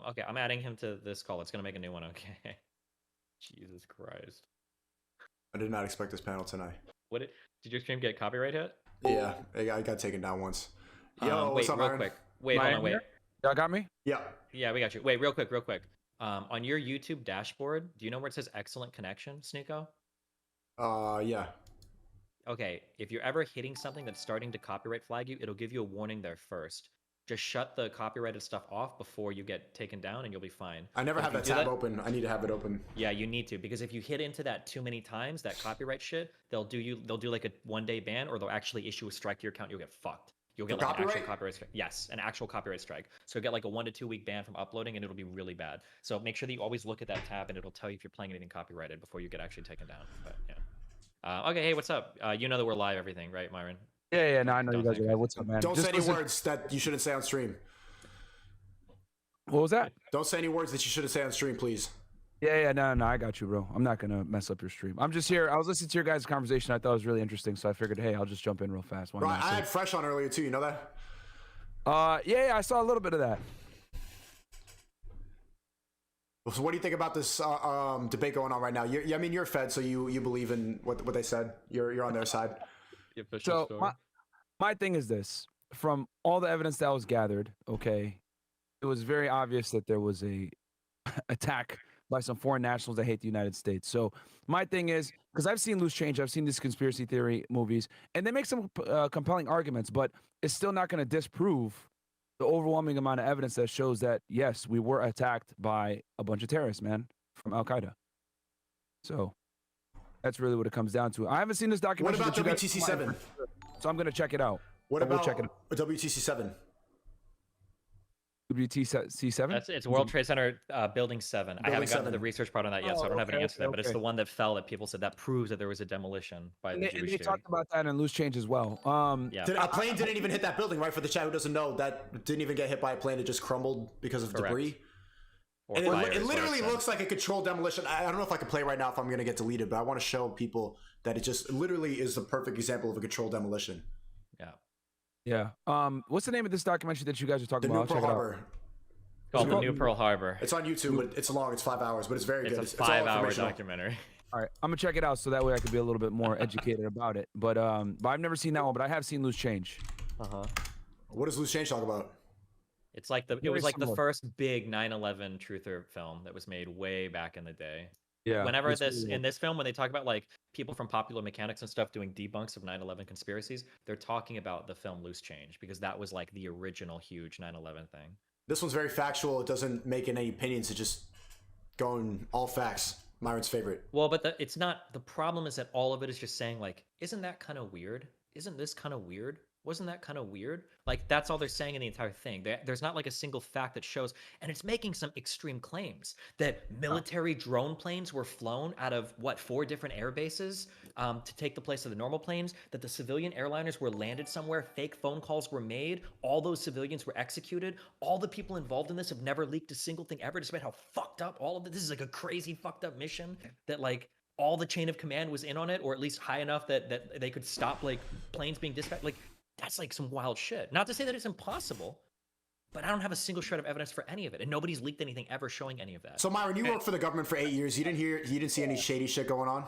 Okay, I'm adding him to this call. It's gonna make a new one. Okay. Jesus Christ. I did not expect this panel tonight. Did your stream get copyright hit? Yeah, I got taken down once. Yo, what's wait, up, real Myron? quick. Wait, hold on, wait. Y'all got me? Yeah. Yeah, we got you. Wait, real quick. On your YouTube dashboard, do you know where it says excellent connection, Sneako? Yeah. Okay, if you're ever hitting something that's starting to copyright flag you, it'll give you a warning there first. Just shut the copyrighted stuff off before you get taken down and you'll be fine. I never have that tab open. I need to have it open. Yeah, you need to, because if you hit into that too many times, that copyright shit, they'll do like a 1-day ban, or they'll actually issue a strike to your account. You'll get fucked. You'll get like an actual copyright strike. Yes, an actual copyright strike. So you'll get like a 1 to 2 week ban from uploading, and it'll be really bad. So make sure that you always look at that tab, and it'll tell you if you're playing anything copyrighted before you get actually taken down. But yeah. Okay, hey, what's up? You know that we're live, everything, right, Myron? Yeah, no, I know you guys are live. What's up, man? Don't say any words that you shouldn't say on stream. What was that? Don't say any words that you shouldn't say on stream, please. Yeah, no, I got you, bro. I'm not gonna mess up your stream. I'm just here. I was listening to your guys' conversation. I thought it was really interesting, so I figured, hey, I'll just jump in real fast. Bro, I had Fresh on earlier too. You know that? Yeah, I saw a little bit of that. So what do you think about this debate going on right now? I mean, you're Fed, so you believe in what they said. You're on their side. So my thing is this: from all the evidence that was gathered, okay, it was very obvious that there was a attack by some foreign nationals that hate the United States. So my thing is, because I've seen Loose Change, I've seen these conspiracy theory movies, and they make some compelling arguments, but it's still not going to disprove the overwhelming amount of evidence that shows that, yes, we were attacked by a bunch of terrorists, man, from Al-Qaeda. So that's really what it comes down to. I haven't seen this documentary. What about WTC7? So I'm going to check it out. What about WTC7? WTC7? It's World Trade Center Building 7. I haven't gotten to the research part on that yet, so I don't have an answer to that. But it's the one that fell that people said that proves that there was a demolition by the Jewish They talked about that in Loose Change as well. Yeah. A plane didn't even hit that building, right? For the chat who doesn't know, that didn't even get hit by a plane. It just crumbled because of debris. And it literally looks like a controlled demolition. I don't know if I can play right now if I'm going to get deleted, but I want to show people that it just literally is the perfect example of a controlled demolition. Yeah. What's the name of this documentary that you guys are talking about? Pearl Harbor. Called The New Pearl Harbor. It's on YouTube, but it's long. It's 5 hours, but it's very good. It's a 5-hour documentary. All right, I'm gonna check it out so that way I can be a little bit more educated about it. But I've never seen that one, but I have seen Loose Change. What does Loose Change talk about? It's like it was like the first big 9/11 truther film that was made way back in the day. Yeah. Whenever in this film, when they talk about like people from Popular Mechanics and stuff doing debunks of 9/11 conspiracies, they're talking about the film Loose Change because that was like the original huge 9/11 thing. This one's very factual. It doesn't make any opinions. It's just going all facts. Myron's favorite. Well, but it's not. The problem is that all of it is just saying like, isn't that kind of weird? Isn't this kind of weird? Wasn't that kind of weird? Like, that's all they're saying in the entire thing. There's not like a single fact that shows, and it's making some extreme claims that military drone planes were flown out of, 4 different air bases to take the place of the normal planes, that the civilian airliners were landed somewhere, fake phone calls were made, all those civilians were executed, all the people involved in this have never leaked a single thing ever, despite how fucked up all of this is. Like a crazy fucked up mission that like all the chain of command was in on it, or at least high enough that they could stop like planes being dispatched. Like, that's like some wild shit. Not to say that it's impossible, but I don't have a single shred of evidence for any of it, and nobody's leaked anything ever showing any of that. So Myron, you worked for the government for 8 years. You didn't see any shady shit going on?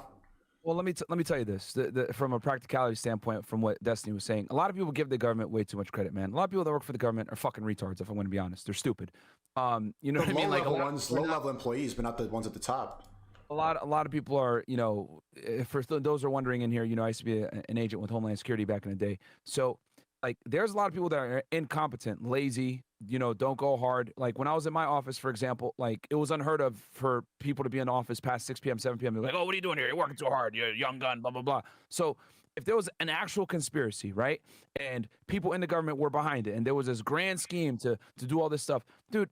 Well, let me tell you this. From a practicality standpoint, from what Destiny was saying, a lot of people give the government way too much credit, man. A lot of people that work for the government are fucking retards. If I'm going to be honest, they're stupid. You know what I mean? Like low-level employees, but not the ones at the top. A lot of people are, you know, for those who are wondering in here, you know, I used to be an agent with Homeland Security back in the day. So, like, there's a lot of people that are incompetent, lazy, you know, don't go hard. Like, when I was in my office, for example, like, it was unheard of for people to be in the office past 6 p.m., 7 p.m. They're like, oh, what are you doing here? You're working too hard. You're a young gun, blah, blah, blah. So if there was an actual conspiracy, right, and people in the government were behind it, and there was this grand scheme to do all this stuff, dude,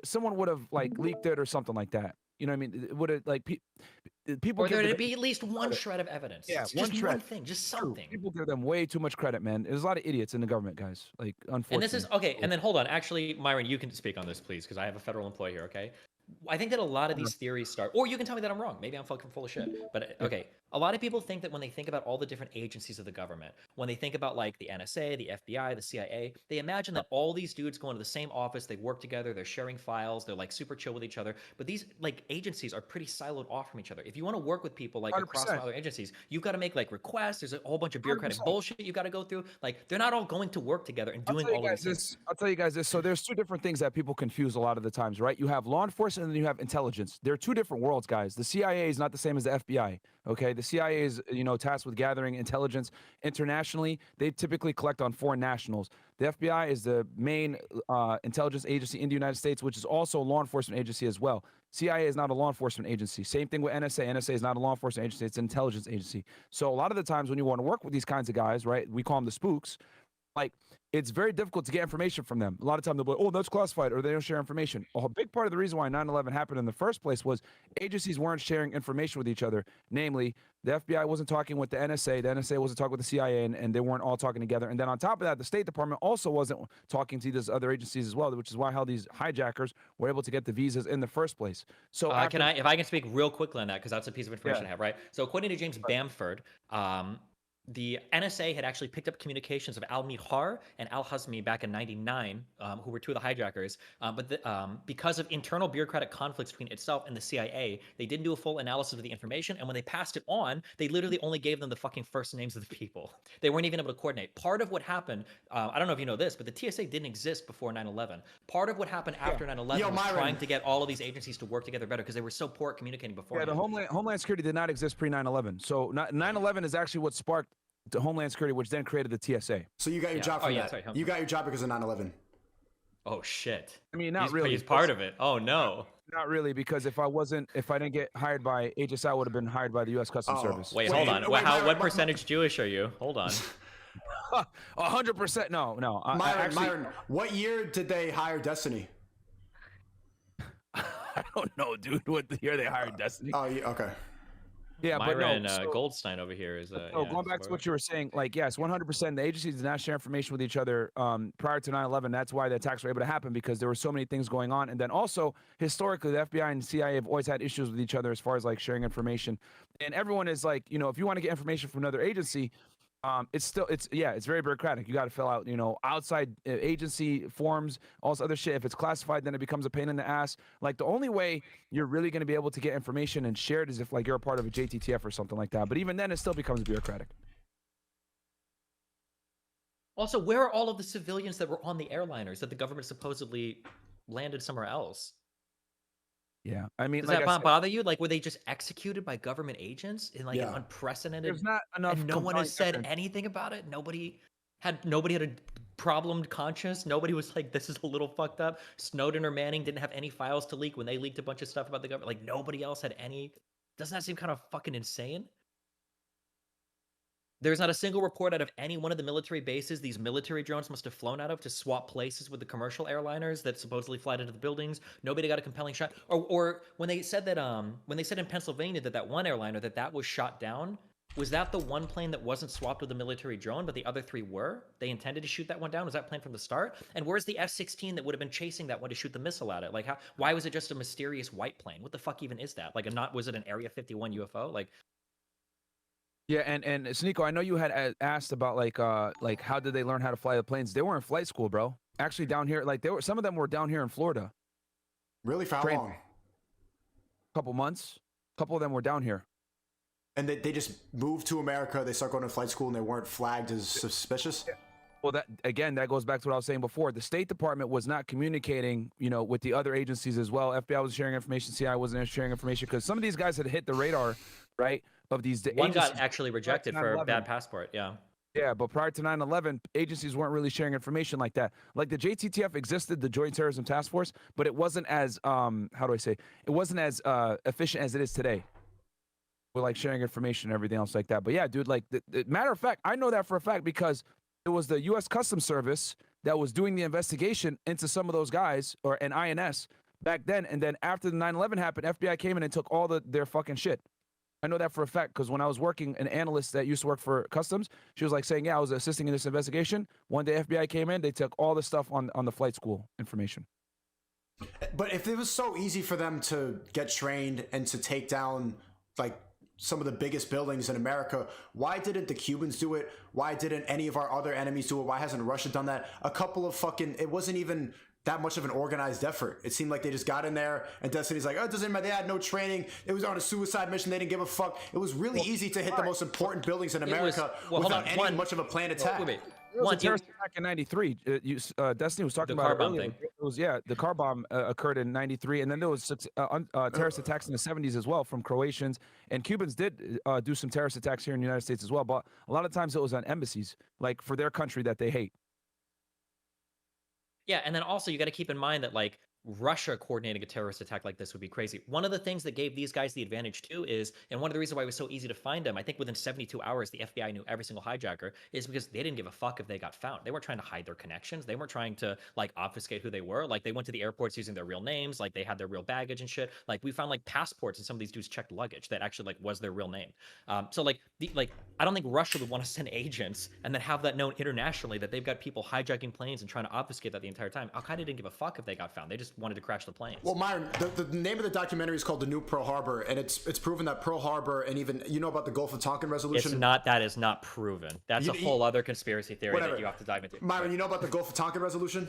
someone would have, like, leaked it or something like that. You know what I mean? It would have, like, people. Or there'd be at least one shred of evidence. Yeah, just one thing, just something. People give them way too much credit, man. There's a lot of idiots in the government, guys. Like, unfortunately. And this is okay. And then hold on. Actually, Myron, you can speak on this, please, because I have a federal employee here. Okay. I think that a lot of these theories start, or you can tell me that I'm wrong. Maybe I'm fucking full of shit. But okay, a lot of people think that when they think about all the different agencies of the government, when they think about like the NSA, the FBI, the CIA, they imagine that all these dudes go into the same office, they work together, they're sharing files, they're like super chill with each other. But these like agencies are pretty siloed off from each other. If you want to work with people like across from 100%. other agencies, you've got to make like requests. There's a whole bunch of bureaucratic 100%. bullshit you got to go through. Like they're not all going to work together and doing all of these things. I'll tell you guys this. So there's two different things that people confuse a lot of the times, right? You have law enforcement and then you have intelligence. They're two different worlds, guys. The CIA is not the same as the FBI. Okay, the CIA is tasked with gathering intelligence internationally. They typically collect on foreign nationals. The FBI is the main intelligence agency in the United States, which is also a law enforcement agency as well. CIA is not a law enforcement agency. Same thing with NSA. NSA is not a law enforcement agency. It's an intelligence agency. So a lot of the times when you want to work with these kinds of guys, right, we call them the spooks, like it's very difficult to get information from them. A lot of time they'll be like, oh, that's classified, or they don't share information. A big part of the reason why 9/11 happened in the first place was agencies weren't sharing information with each other. Namely, the FBI wasn't talking with the NSA wasn't talking with the CIA, and they weren't all talking together. And then on top of that, the State Department also wasn't talking to these other agencies as well, which is why how these hijackers were able to get the visas in the first place. So if I can speak real quickly on that, because that's a piece of information I have, right? So according to James Bamford, the NSA had actually picked up communications of Al-Mihar and Al-Hazmi back in '99, who were two of the hijackers. Because of internal bureaucratic conflicts between itself and the CIA, they didn't do a full analysis of the information. And when they passed it on, they literally only gave them the fucking first names of the people. They weren't even able to coordinate. Part of what happened, I don't know if you know this, but the TSA didn't exist before 9/11. Part of what happened after 9/11 was trying to get all of these agencies to work together better because they were so poor at communicating before. Yeah, the Homeland Security did not exist pre 9/11. So 9/11 is actually what sparked to Homeland Security, which then created the TSA. So you got your job from that. You got your job because of 9/11. Oh shit! I mean, not really. He's part of it. Oh no! Not really, because if I didn't get hired by HSI, I would have been hired by the U.S. Customs Service. Wait, hold on. What percentage Jewish are you? Hold on. 100%. No. Myron, what year did they hire Destiny? I don't know, dude. What year they hired Destiny? Oh, yeah, okay. Yeah, Myron, but no. Goldstein over here is. Going back to what you were saying, like, yes, 100%. The agencies did not share information with each other prior to 9/11. That's why the attacks were able to happen, because there were so many things going on. And then also, historically, the FBI and CIA have always had issues with each other as far as like sharing information. And everyone is like, if you want to get information from another agency, it's very bureaucratic. You got to fill out, outside agency forms, all this other shit. If it's classified, then it becomes a pain in the ass. Like, the only way you're really going to be able to get information and share it is if like you're a part of a JTTF or something like that. But even then, it still becomes bureaucratic. Also, where are all of the civilians that were on the airliners that the government supposedly landed somewhere else? Yeah, I mean, does that bother you? Like, were they just executed by government agents in like an unprecedented? There's not enough. And no one has said anything about it. Nobody had a problemed conscience. Nobody was like, "This is a little fucked up." Snowden or Manning didn't have any files to leak when they leaked a bunch of stuff about the government. Like, nobody else had any. Doesn't that seem kind of fucking insane? There's not a single report out of any one of the military bases these military drones must have flown out of to swap places with the commercial airliners that supposedly fly into the buildings. Nobody got a compelling shot. Or when they said that, when they said in Pennsylvania that one airliner that was shot down, was that the one plane that wasn't swapped with a military drone, but the other three were? They intended to shoot that one down? Was that planned from the start? And where's the F-16 that would have been chasing that one to shoot the missile at it? Like, why was it just a mysterious white plane? What the fuck even is that? Like, was it an Area 51 UFO? Like. Yeah, and Sneako, I know you had asked about like how did they learn how to fly the planes? They were in flight school, bro. Actually, down here, like some of them were down here in Florida. Really? For how long? Couple months. A couple of them were down here. And they just moved to America. They start going to flight school, and they weren't flagged as suspicious. Yeah. Well, that goes back to what I was saying before. The State Department was not communicating, with the other agencies as well. FBI was sharing information. CIA wasn't sharing information because some of these guys had hit the radar, right? Of these one got actually rejected for a bad passport. Yeah, but prior to 9/11, agencies weren't really sharing information like that. Like the JTTF existed, the Joint Terrorism Task Force, but it wasn't as it wasn't as efficient as it is today. We're like sharing information and everything else like that. But yeah, dude, like the matter of fact, I know that for a fact because it was the U.S. Customs Service that was doing the investigation into some of those guys, or an INS back then. And then after the 9/11 happened, FBI came in and took all their fucking shit. I know that for a fact because when I was working, an analyst that used to work for Customs, she was like saying, yeah, I was assisting in this investigation. One day FBI came in, they took all the stuff on the flight school information. But if it was so easy for them to get trained and to take down like some of the biggest buildings in America, why didn't the Cubans do it? Why didn't any of our other enemies do it? Why hasn't Russia done that? A couple of fucking, it wasn't even that much of an organized effort. It seemed like they just got in there and Destiny's like, oh, it doesn't matter. They had no training. It was on a suicide mission. They didn't give a fuck. It was really easy to hit the most important buildings in America without any much of a planned attack. There was a terrorist attack in '93. Destiny was talking about car bomb thing. It was the car bomb occurred in '93, and then there was terrorist attacks in the '70s as well from Croatians, and Cubans did do some terrorist attacks here in the United States as well. But a lot of times it was on embassies, like for their country that they hate. Yeah, and then also you got to keep in mind that like Russia coordinating a terrorist attack like this would be crazy. One of the things that gave these guys the advantage too is, and one of the reasons why it was so easy to find them, I think within 72 hours, the FBI knew every single hijacker, is because they didn't give a fuck if they got found. They weren't trying to hide their connections. They weren't trying to like obfuscate who they were. Like they went to the airports using their real names. Like they had their real baggage and shit. Like we found like passports and some of these dudes checked luggage that actually like was their real name. So like I don't think Russia would want to send agents and then have that known internationally that they've got people hijacking planes and trying to obfuscate that the entire time. Al-Qaeda didn't give a fuck if they got found. They just wanted to crash the plane. Well, Myron, the name of the documentary is called The New Pearl Harbor, and it's proven that Pearl Harbor and even, you know about the Gulf of Tonkin resolution? It's not, that is not proven. That's a whole other conspiracy theory that you have to dive into. Myron, you know about the Gulf of Tonkin resolution?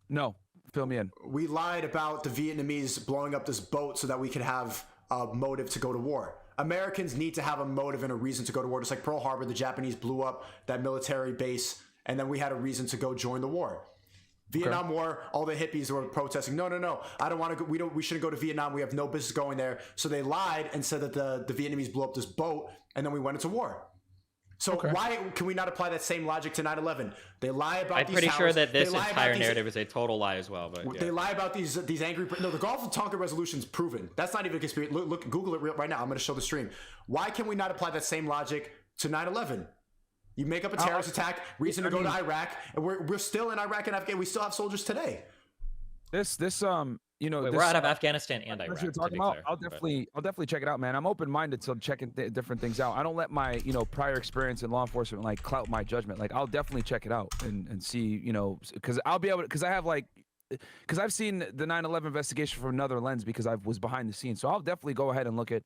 No, fill me in. We lied about the Vietnamese blowing up this boat so that we could have a motive to go to war. Americans need to have a motive and a reason to go to war. Just like Pearl Harbor, the Japanese blew up that military base, and then we had a reason to go join the war. Vietnam War, all the hippies were protesting. No, I don't want to go. We shouldn't go to Vietnam. We have no business going there. So they lied and said that the Vietnamese blew up this boat, and then we went into war. So why can we not apply that same logic to 9/11? They lie about. I'm these pretty towers. Sure that this They lie entire about narrative is a total lie as well. But they lie about these angry. No, the Gulf of Tonkin resolution is proven. That's not even a conspiracy. Look, Google it right now. I'm going to show the stream. Why can we not apply that same logic to 9/11? You make up a terrorist attack, reason to go to Iraq, and we're still in Iraq and Afghanistan. We still have soldiers today. We're out of Afghanistan and Iraq. You're talking about, I'll definitely check it out, man. I'm open-minded to checking different things out. I don't let my prior experience in law enforcement like clout my judgment. Like I'll definitely check it out and see, because I'll be able to, because I have because I've seen the 9/11 investigation from another lens because I was behind the scenes. So I'll definitely go ahead and look at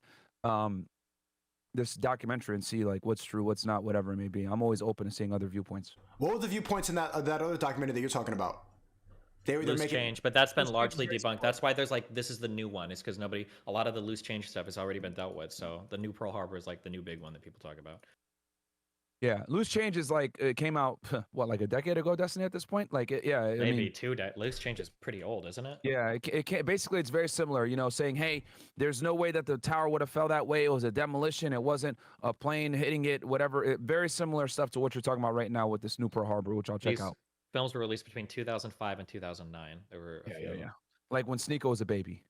this documentary and see like what's true, what's not, whatever it may be. I'm always open to seeing other viewpoints. What were the viewpoints in that other documentary that you're talking about? Loose change, but that's been largely debunked. That's why there's like, this is the new one. It's because a lot of the loose change stuff has already been dealt with. So the new Pearl Harbor is like the new big one that people talk about. Yeah, loose change is like, it came out what, like a decade ago, Destiny, at this point? Like, yeah, maybe loose change is pretty old, isn't it? Yeah, basically it's very similar, saying, hey, there's no way that the tower would have fell that way. It was a demolition. It wasn't a plane hitting it, whatever. Very similar stuff to what you're talking about right now with this new Pearl Harbor, which I'll check out. Films were released between 2005 and 2009. There were a few. Yeah. Like when Sneako was a baby.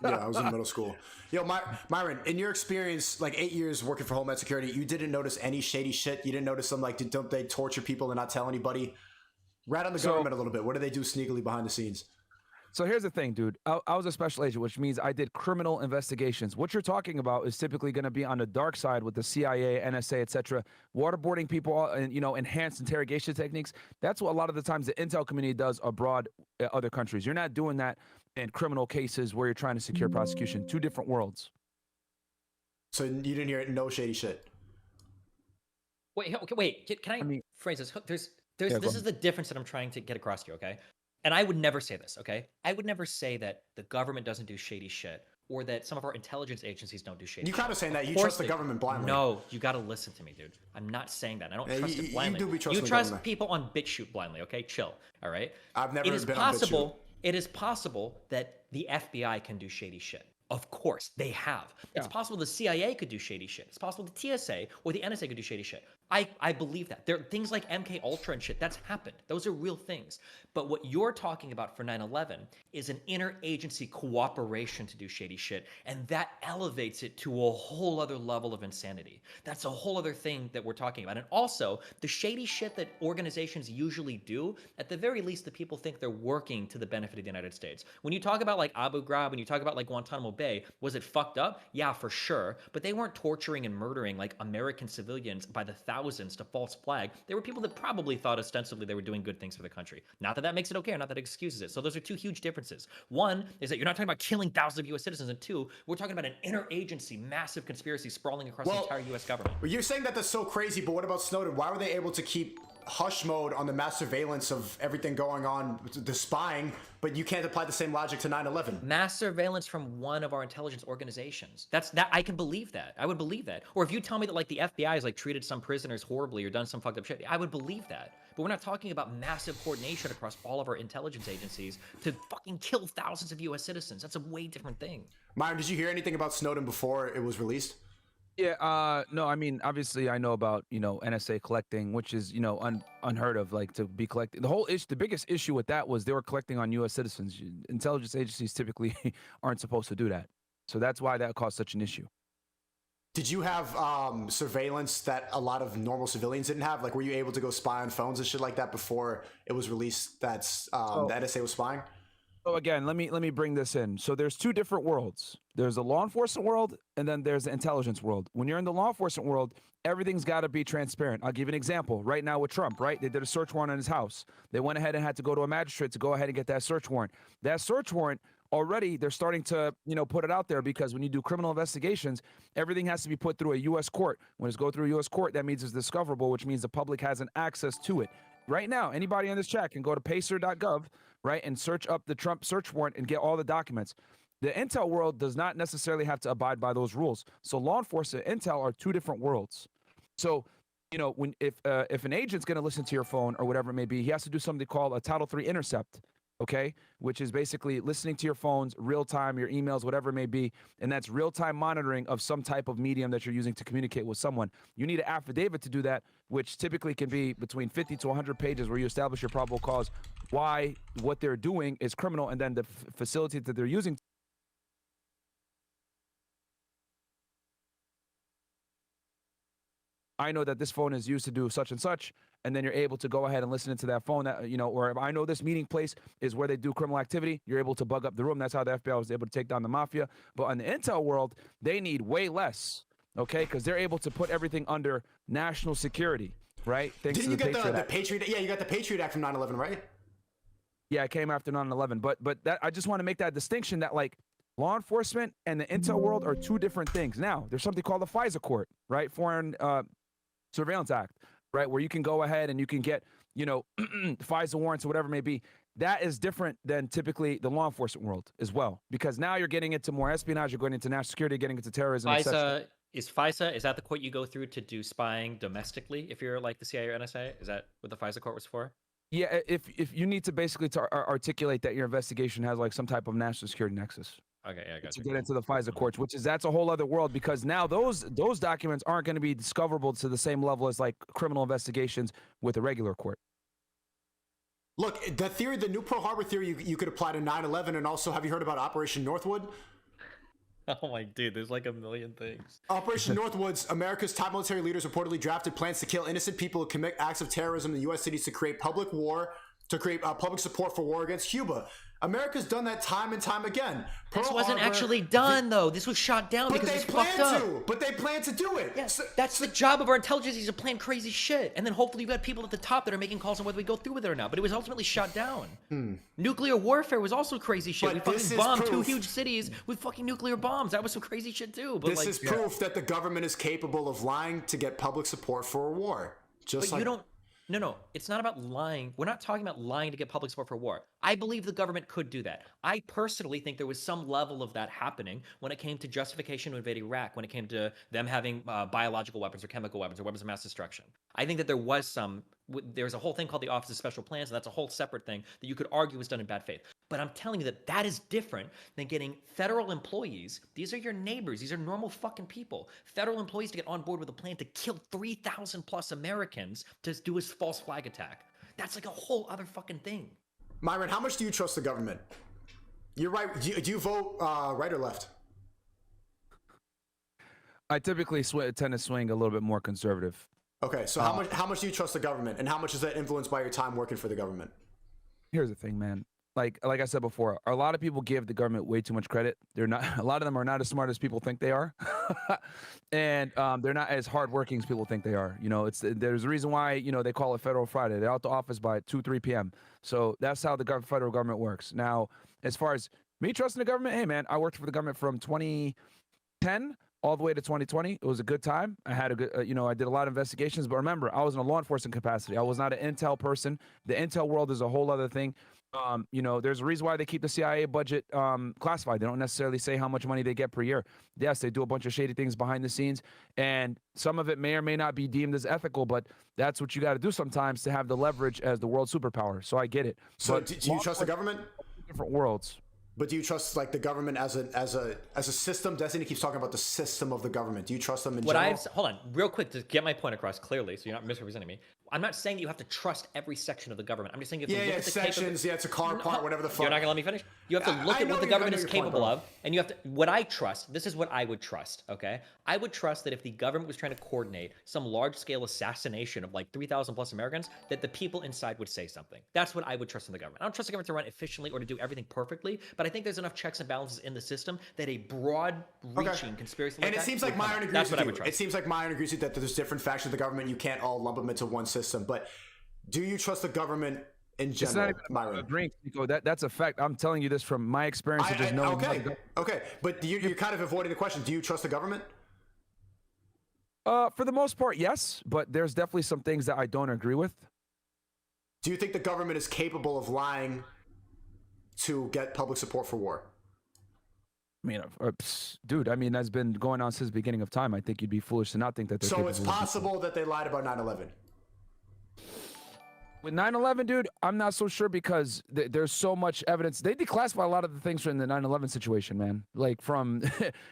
Yeah, I was in middle school. Yo, Myron, in your experience, like 8 years working for Homeland Security, you didn't notice any shady shit? You didn't notice them, like, don't they torture people and not tell anybody? Rat on the government a little bit. What do they do sneakily behind the scenes? So here's the thing, dude. I was a special agent, which means I did criminal investigations. What you're talking about is typically going to be on the dark side with the CIA, NSA, etc. Waterboarding people and, enhanced interrogation techniques. That's what a lot of the times the intel community does abroad at other countries. You're not doing that in criminal cases where you're trying to secure prosecution. Two different worlds. So you didn't hear no shady shit? Wait. Can I phrase this? This is the difference that I'm trying to get across to you, okay? And I would never say this, okay? I would never say that the government doesn't do shady shit or that some of our intelligence agencies don't do shady shit. You kind of saying that. You trust the government blindly. No, you got to listen to me, dude. I'm not saying that. I don't trust it blindly. You do be trusting You trust people on BitChute blindly, okay? Chill, all right? I've never been on BitChute. It is possible that the FBI can do shady shit. Of course, they have. Yeah. It's possible the CIA could do shady shit. It's possible the TSA or the NSA could do shady shit. I believe that. There are things like MK Ultra and shit. That's happened. Those are real things. But what you're talking about for 9/11 is an interagency cooperation to do shady shit, and that elevates it to a whole other level of insanity. That's a whole other thing that we're talking about. And also, the shady shit that organizations usually do, at the very least, the people think they're working to the benefit of the United States. When you talk about like Abu Ghraib, when you talk about like Guantanamo Bay, was it fucked up? Yeah, for sure. But they weren't torturing and murdering like American civilians by the thousands thousands to false flag, there were people that probably thought ostensibly they were doing good things for the country. Not that that makes it okay, or not that it excuses it. So those are two huge differences. One is that you're not talking about killing thousands of U.S. citizens, and two, we're talking about an interagency, massive conspiracy sprawling across the entire U.S. government. You're saying that that's so crazy, but what about Snowden? Why were they able to keep hush mode on the mass surveillance of everything going on, the spying, but you can't apply the same logic to 9/11? Mass surveillance from one of our intelligence organizations. That I can believe that. I would believe that. Or if you tell me that like the FBI has like treated some prisoners horribly or done some fucked up shit, I would believe that. But we're not talking about massive coordination across all of our intelligence agencies to fucking kill thousands of U.S. citizens. That's a way different thing. Myron, did you hear anything about Snowden before it was released? Yeah, no, I mean, obviously I know about, NSA collecting, which is, unheard of, like to be collecting. The biggest issue with that was they were collecting on US citizens. Intelligence agencies typically aren't supposed to do that. So that's why that caused such an issue. Did you have surveillance that a lot of normal civilians didn't have? Like, were you able to go spy on phones and shit like that before it was released that's the NSA was spying? So again, let me bring this in. So there's two different worlds. There's the law enforcement world, and then there's the intelligence world. When you're in the law enforcement world, everything's got to be transparent. I'll give you an example. Right now with Trump, right? They did a search warrant on his house. They went ahead and had to go to a magistrate to go ahead and get that search warrant. That search warrant, already they're starting to, put it out there, because when you do criminal investigations, everything has to be put through a U.S. court. When it's go through a U.S. court, that means it's discoverable, which means the public has an access to it. Right now, anybody on this chat can go to pacer.gov, right, and search up the Trump search warrant and get all the documents. The intel world does not necessarily have to abide by those rules. So law enforcement and intel are two different worlds. So, when if an agent's going to listen to your phone or whatever it may be, he has to do something called a Title III intercept, okay, which is basically listening to your phones, real time, your emails, whatever it may be, and that's real time monitoring of some type of medium that you're using to communicate with someone. You need an affidavit to do that, which typically can be between 50 to 100 pages, where you establish your probable cause, why what they're doing is criminal, and then the facility that they're using. I know that this phone is used to do such and such, and then you're able to go ahead and listen into that phone. That, or if I know this meeting place is where they do criminal activity, you're able to bug up the room. That's how the FBI was able to take down the mafia. But in the intel world, they need way less, okay? Because they're able to put everything under national security, right? Didn't you get the Patriot? Yeah, you got the Patriot Act from 9/11, right? Yeah, it came after 9/11. But that I just want to make that distinction that like law enforcement and the intel world are two different things. Now, there's something called the FISA court, right? Foreign Surveillance Act, right? Where you can go ahead and you can get, FISA warrants or whatever it may be. That is different than typically the law enforcement world as well, because now you're getting into more espionage, you're going into national security, getting into terrorism. FISA, is that the court you go through to do spying domestically if you're like the CIA or NSA? Is that what the FISA court was for? Yeah, if you need to basically articulate that your investigation has like some type of national security nexus. Okay, yeah, I got you. To get into the FISA courts, that's a whole other world, because now those documents aren't going to be discoverable to the same level as like criminal investigations with a regular court. Look, the theory, the new Pearl Harbor theory, you could apply to 9/11, and also, have you heard about Operation Northwood? Oh my dude, there's like a million things. Operation Northwoods, America's top military leaders reportedly drafted plans to kill innocent people who commit acts of terrorism in U.S. cities to create public support for war against Cuba. America's done that time and time again. This wasn't actually done, though. This was shot down because it's fucked up. But they plan to do it. Yes, that's the job of our intelligence agencies, to plan crazy shit. And then hopefully you've got people at the top that are making calls on whether we go through with it or not. But it was ultimately shot down. Nuclear warfare was also crazy shit. But we fucking bombed 2 huge cities with fucking nuclear bombs. That was some crazy shit, too. But this is proof that the government is capable of lying to get public support for a war. No, it's not about lying. We're not talking about lying to get public support for war. I believe the government could do that. I personally think there was some level of that happening when it came to justification to invade Iraq, when it came to them having biological weapons or chemical weapons or weapons of mass destruction. I think that there was some. There's a whole thing called the Office of Special Plans, and that's a whole separate thing that you could argue was done in bad faith. But I'm telling you that is different than getting federal employees. These are your neighbors. These are normal fucking people. Federal employees to get on board with a plan to kill 3,000 plus Americans to do a false flag attack. That's like a whole other fucking thing. Myron, how much do you trust the government? You're right. Do you vote right or left? I typically tend to swing a little bit more conservative. Okay, so how much do you trust the government, and how much is that influenced by your time working for the government? Here's the thing, man. like I said before, a lot of people give the government way too much credit. They're not. A lot of them are not as smart as people think they are, and they're not as hardworking as people think they are. You know, there's a reason why they call it Federal Friday. They're out the office by 3 p.m. So that's how the federal government works. Now, as far as me trusting the government, hey man, I worked for the government from 2010 all the way to 2020. It was a good time. I had a good, I did a lot of investigations. But remember, I was in a law enforcement capacity. I was not an intel person. The intel world is a whole other thing. There's a reason why they keep the CIA budget classified. They don't necessarily say how much money they get per year. Yes, they do a bunch of shady things behind the scenes, and some of it may or may not be deemed as ethical, but that's what you got to do sometimes to have the leverage as the world superpower. So I get it. So do you trust the government? Different worlds. But do you trust like the government as a system? Destiny keeps talking about the system of the government. Do you trust them in general? Hold on, real quick to get my point across clearly, so you're not misrepresenting me. I'm not saying that you have to trust every section of the government. I'm just saying you have to look at the sections. Yeah, it's a car part, whatever the fuck. You're not gonna let me finish. You have to look at what the government is capable of, and you have to. What I trust. This is what I would trust. Okay, I would trust that if the government was trying to coordinate some large-scale assassination of like 3,000 plus Americans, that the people inside would say something. That's what I would trust in the government. I don't trust the government to run efficiently or to do everything perfectly, but I think there's enough checks and balances in the system that a broad-reaching conspiracy like and that. It seems like Myron agrees with you. It seems like Myron agrees with that there's different factions of the government. You can't all lump them into one system, but. Do you trust the government in general, it's not even Myron? A drink, Sneako. That's a fact. I'm telling you this from my experience of just knowing. Okay, but you're kind of avoiding the question. Do you trust the government? For the most part, yes, but there's definitely some things that I don't agree with. Do you think the government is capable of lying to get public support for war? I mean, dude, that's been going on since the beginning of time. I think you'd be foolish to not think that they're So capable it's possible that they lied about 9/11. With 9/11, dude, I'm not so sure because there's so much evidence. They declassify a lot of the things from the 9/11 situation, man. Like from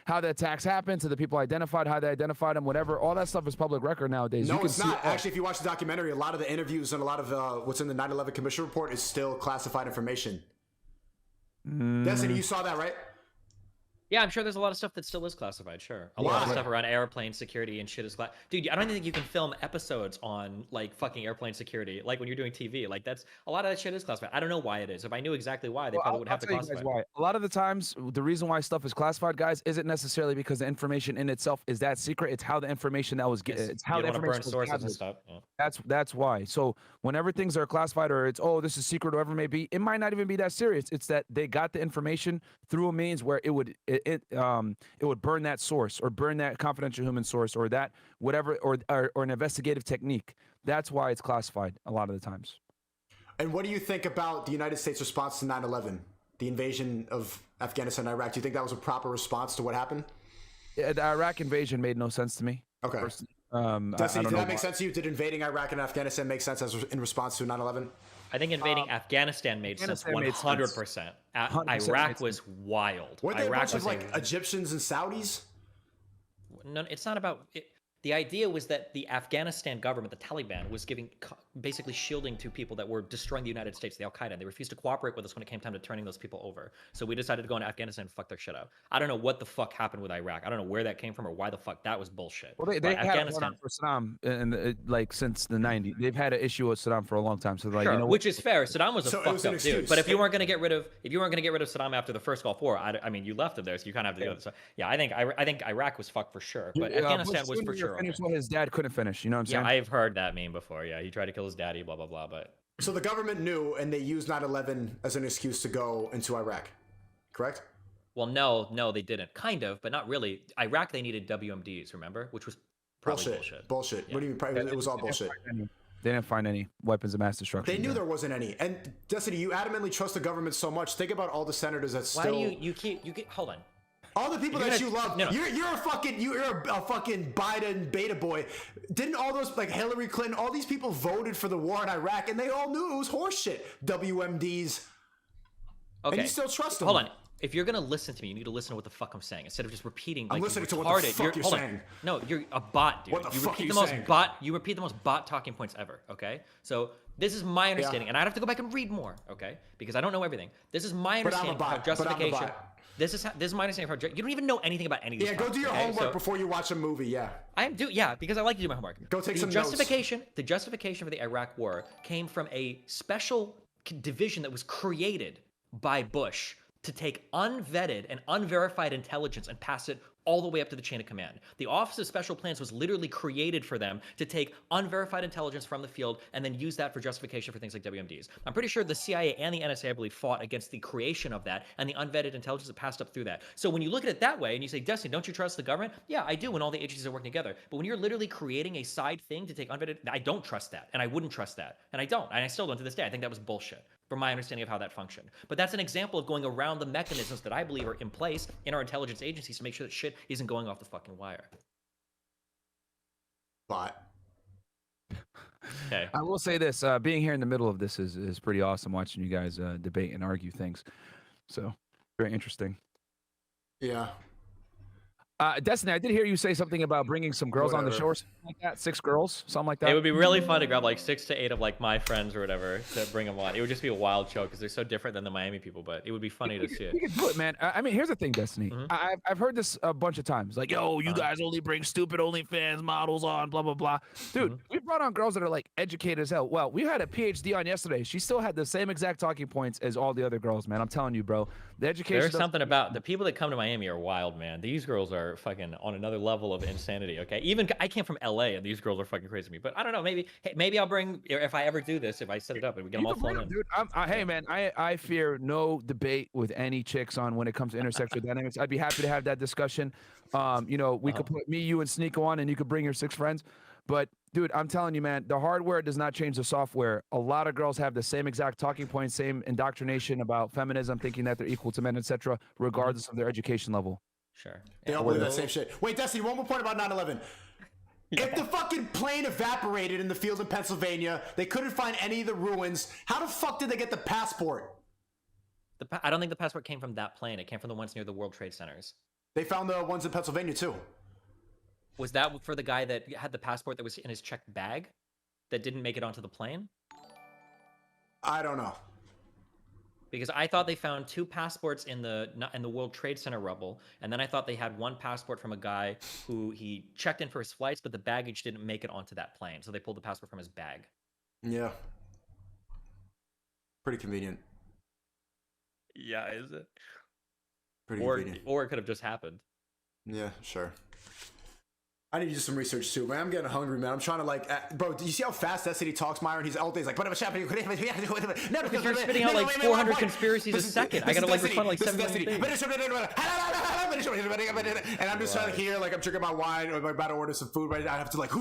how the attacks happened to the people identified, how they identified them, whatever. All that stuff is public record nowadays. No, it's not. Actually, if you watch the documentary, a lot of the interviews and a lot of what's in the 9/11 Commission report is still classified information. Destiny, you saw that, right? Yeah, I'm sure there's a lot of stuff that still is classified. Sure, a lot of stuff around airplane security and shit is dude. I don't even think you can film episodes on like fucking airplane security, like when you're doing TV. Like that's a lot of that shit is classified. I don't know why it is. If I knew exactly why, they probably would have to classify. Why. A lot of the times, the reason why stuff is classified, guys, isn't necessarily because the information in itself is that secret. It's how the information that was given. It's how the information was sources and stuff. Yeah. That's why. So whenever things are classified or it's this is secret or whatever it may be, it might not even be that serious. It's that they got the information through a means where it would burn that source or burn that confidential human source or that whatever or an investigative technique. That's why it's classified a lot of the times. And what do you think about the United States response to 9/11, the invasion of Afghanistan and Iraq? Do you think that was a proper response to what happened? Yeah, the Iraq invasion made no sense to me. Okay. Destiny, did that make sense to you? Did invading Iraq and Afghanistan make sense in response to 9/11? I think invading Afghanistan made sense 100%. Iraq was wild. Weren't they a bunch of like Egyptians and Saudis? No, it's not about it. The idea was that the Afghanistan government, the Taliban, was basically shielding to people that were destroying the United States, the Al-Qaeda. They refused to cooperate with us when it came time to turning those people over. So we decided to go into Afghanistan and fuck their shit up. I don't know what the fuck happened with Iraq. I don't know where that came from or why the fuck that was bullshit. Well, they had Afghanistan for Saddam like since the 90s. They've had an issue with Saddam for a long time. So like, sure, which is fair. Saddam was a fucked up dude. But if you weren't going to get rid of Saddam after the first Gulf War, I mean, you left him there, so you kind of have to go. So yeah, I think Iraq was fucked for sure, but Afghanistan was for sure. What his dad couldn't finish, you know what I'm saying? Yeah, I've heard that meme before. Yeah, he tried to kill his daddy, blah blah blah. But so the government knew, and they used 9/11 as an excuse to go into Iraq, correct? Well, no, they didn't. Kind of, but not really. Iraq, they needed WMDs, remember? Which was probably bullshit. Yeah. What do you mean? It was all bullshit. They didn't find any weapons of mass destruction. They knew there wasn't any. And Destiny, you adamantly trust the government so much. Think about all the senators that still. Why do you keep hold on? All the people that you love, you're a fucking Biden beta boy. Didn't all those like Hillary Clinton, all these people voted for the war in Iraq, and they all knew it was horseshit. WMDs. Okay. And you still trust them. Hold on. If you're gonna listen to me, you need to listen to what the fuck I'm saying instead of just repeating. Like, I'm listening to what the fuck you're saying. No, you're a bot, dude. What the fuck are you saying? You repeat the most bot talking points ever. Okay, so this is my understanding, and I'd have to go back and read more. Okay, because I don't know everything. This is my understanding of how justification. This is my understanding of how you don't even know anything about any of these. Yeah, go do your homework before you watch a movie. Yeah, because I like to do my homework. Go take some notes. The justification for the Iraq War came from a special division that was created by Bush to take unvetted and unverified intelligence and pass it all the way up to the chain of command. The Office of Special Plans was literally created for them to take unverified intelligence from the field and then use that for justification for things like WMDs. I'm pretty sure the CIA and the NSA, I believe, fought against the creation of that and the unvetted intelligence that passed up through that. So when you look at it that way and you say, Destiny, don't you trust the government? Yeah, I do when all the agencies are working together. But when you're literally creating a side thing to take unvetted, I don't trust that. And I wouldn't trust that. And I don't. And I still don't to this day. I think that was bullshit, from my understanding of how that functioned. But that's an example of going around the mechanisms that I believe are in place in our intelligence agencies to make sure that shit isn't going off the fucking wire. But okay, I will say this: being here in the middle of this is pretty awesome. Watching you guys debate and argue things, so very interesting. Yeah. Destiny, I did hear you say something about bringing some girls on the show or something like that. 6 girls, something like that. It would be really fun to grab like 6 to 8 of like my friends or whatever to bring them on. It would just be a wild show because they're so different than the Miami people, but it would be funny to see it. You can do it, man. I mean, here's the thing, Destiny. I've heard this a bunch of times. Like, yo, you guys only bring stupid OnlyFans models on, blah, blah, blah. Dude, we brought on girls that are like educated as hell. Well, we had a PhD on yesterday. She still had the same exact talking points as all the other girls, man. I'm telling you, bro. The education. There's something about the people that come to Miami are wild, man. These girls are fucking on another level of insanity. Okay, even I came from LA and these girls are fucking crazy to me. But I don't know. Maybe I'll bring, if I ever do this, if I set it up and we get them all flown in. Dude, hey man, I fear no debate with any chicks on when it comes to intersexual dynamics. I'd be happy to have that discussion. You know, we could put me, you, and Sneako on, and you could bring your 6 friends. But dude, I'm telling you, man, the hardware does not change the software. A lot of girls have the same exact talking points, same indoctrination about feminism, thinking that they're equal to men, etc., regardless of their education level. Sure. They all believe that same shit. Wait, Destiny, one more point about 9/11. Yeah. If the fucking plane evaporated in the field in Pennsylvania, they couldn't find any of the ruins, how the fuck did they get the passport? I don't think the passport came from that plane. It came from the ones near the World Trade Centers. They found the ones in Pennsylvania too. Was that for the guy that had the passport that was in his checked bag that didn't make it onto the plane? I don't know. Because I thought they found 2 passports in the World Trade Center rubble, and then I thought they had 1 passport from a guy who he checked in for his flights, but the baggage didn't make it onto that plane, so they pulled the passport from his bag. Yeah. Pretty convenient. Yeah, is it? Pretty convenient. Or it could have just happened. Yeah, sure. I need to do some research too, man. I'm getting hungry, man. I'm trying to like, bro. Do you see how fast Destiny talks, Myron? He's all day. He's like, whatever happening? No, because you're spitting out like 400 conspiracies a second. I gotta like respond like 7 things. And I'm just trying to hear, like, I'm drinking my wine or I'm about to order some food right now. I have to like,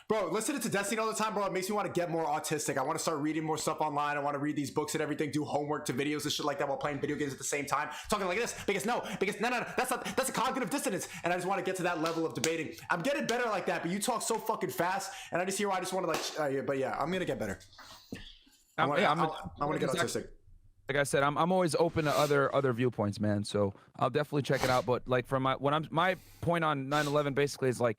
bro, listening to Destiny all the time, bro. It makes me want to get more autistic. I want to start reading more stuff online. I want to read these books and everything. Do homework to videos and shit like that while playing video games at the same time. Talking like this because no, that's a cognitive dissonance. And I just want to get to that level of debating. I'm getting better like that, but you talk so fucking fast, and I just hear I just want to like, but yeah, I'm gonna get better. I want to get autistic. Like I said, I'm always open to other viewpoints, man. So I'll definitely check it out. But like from my point on 9/11 basically is like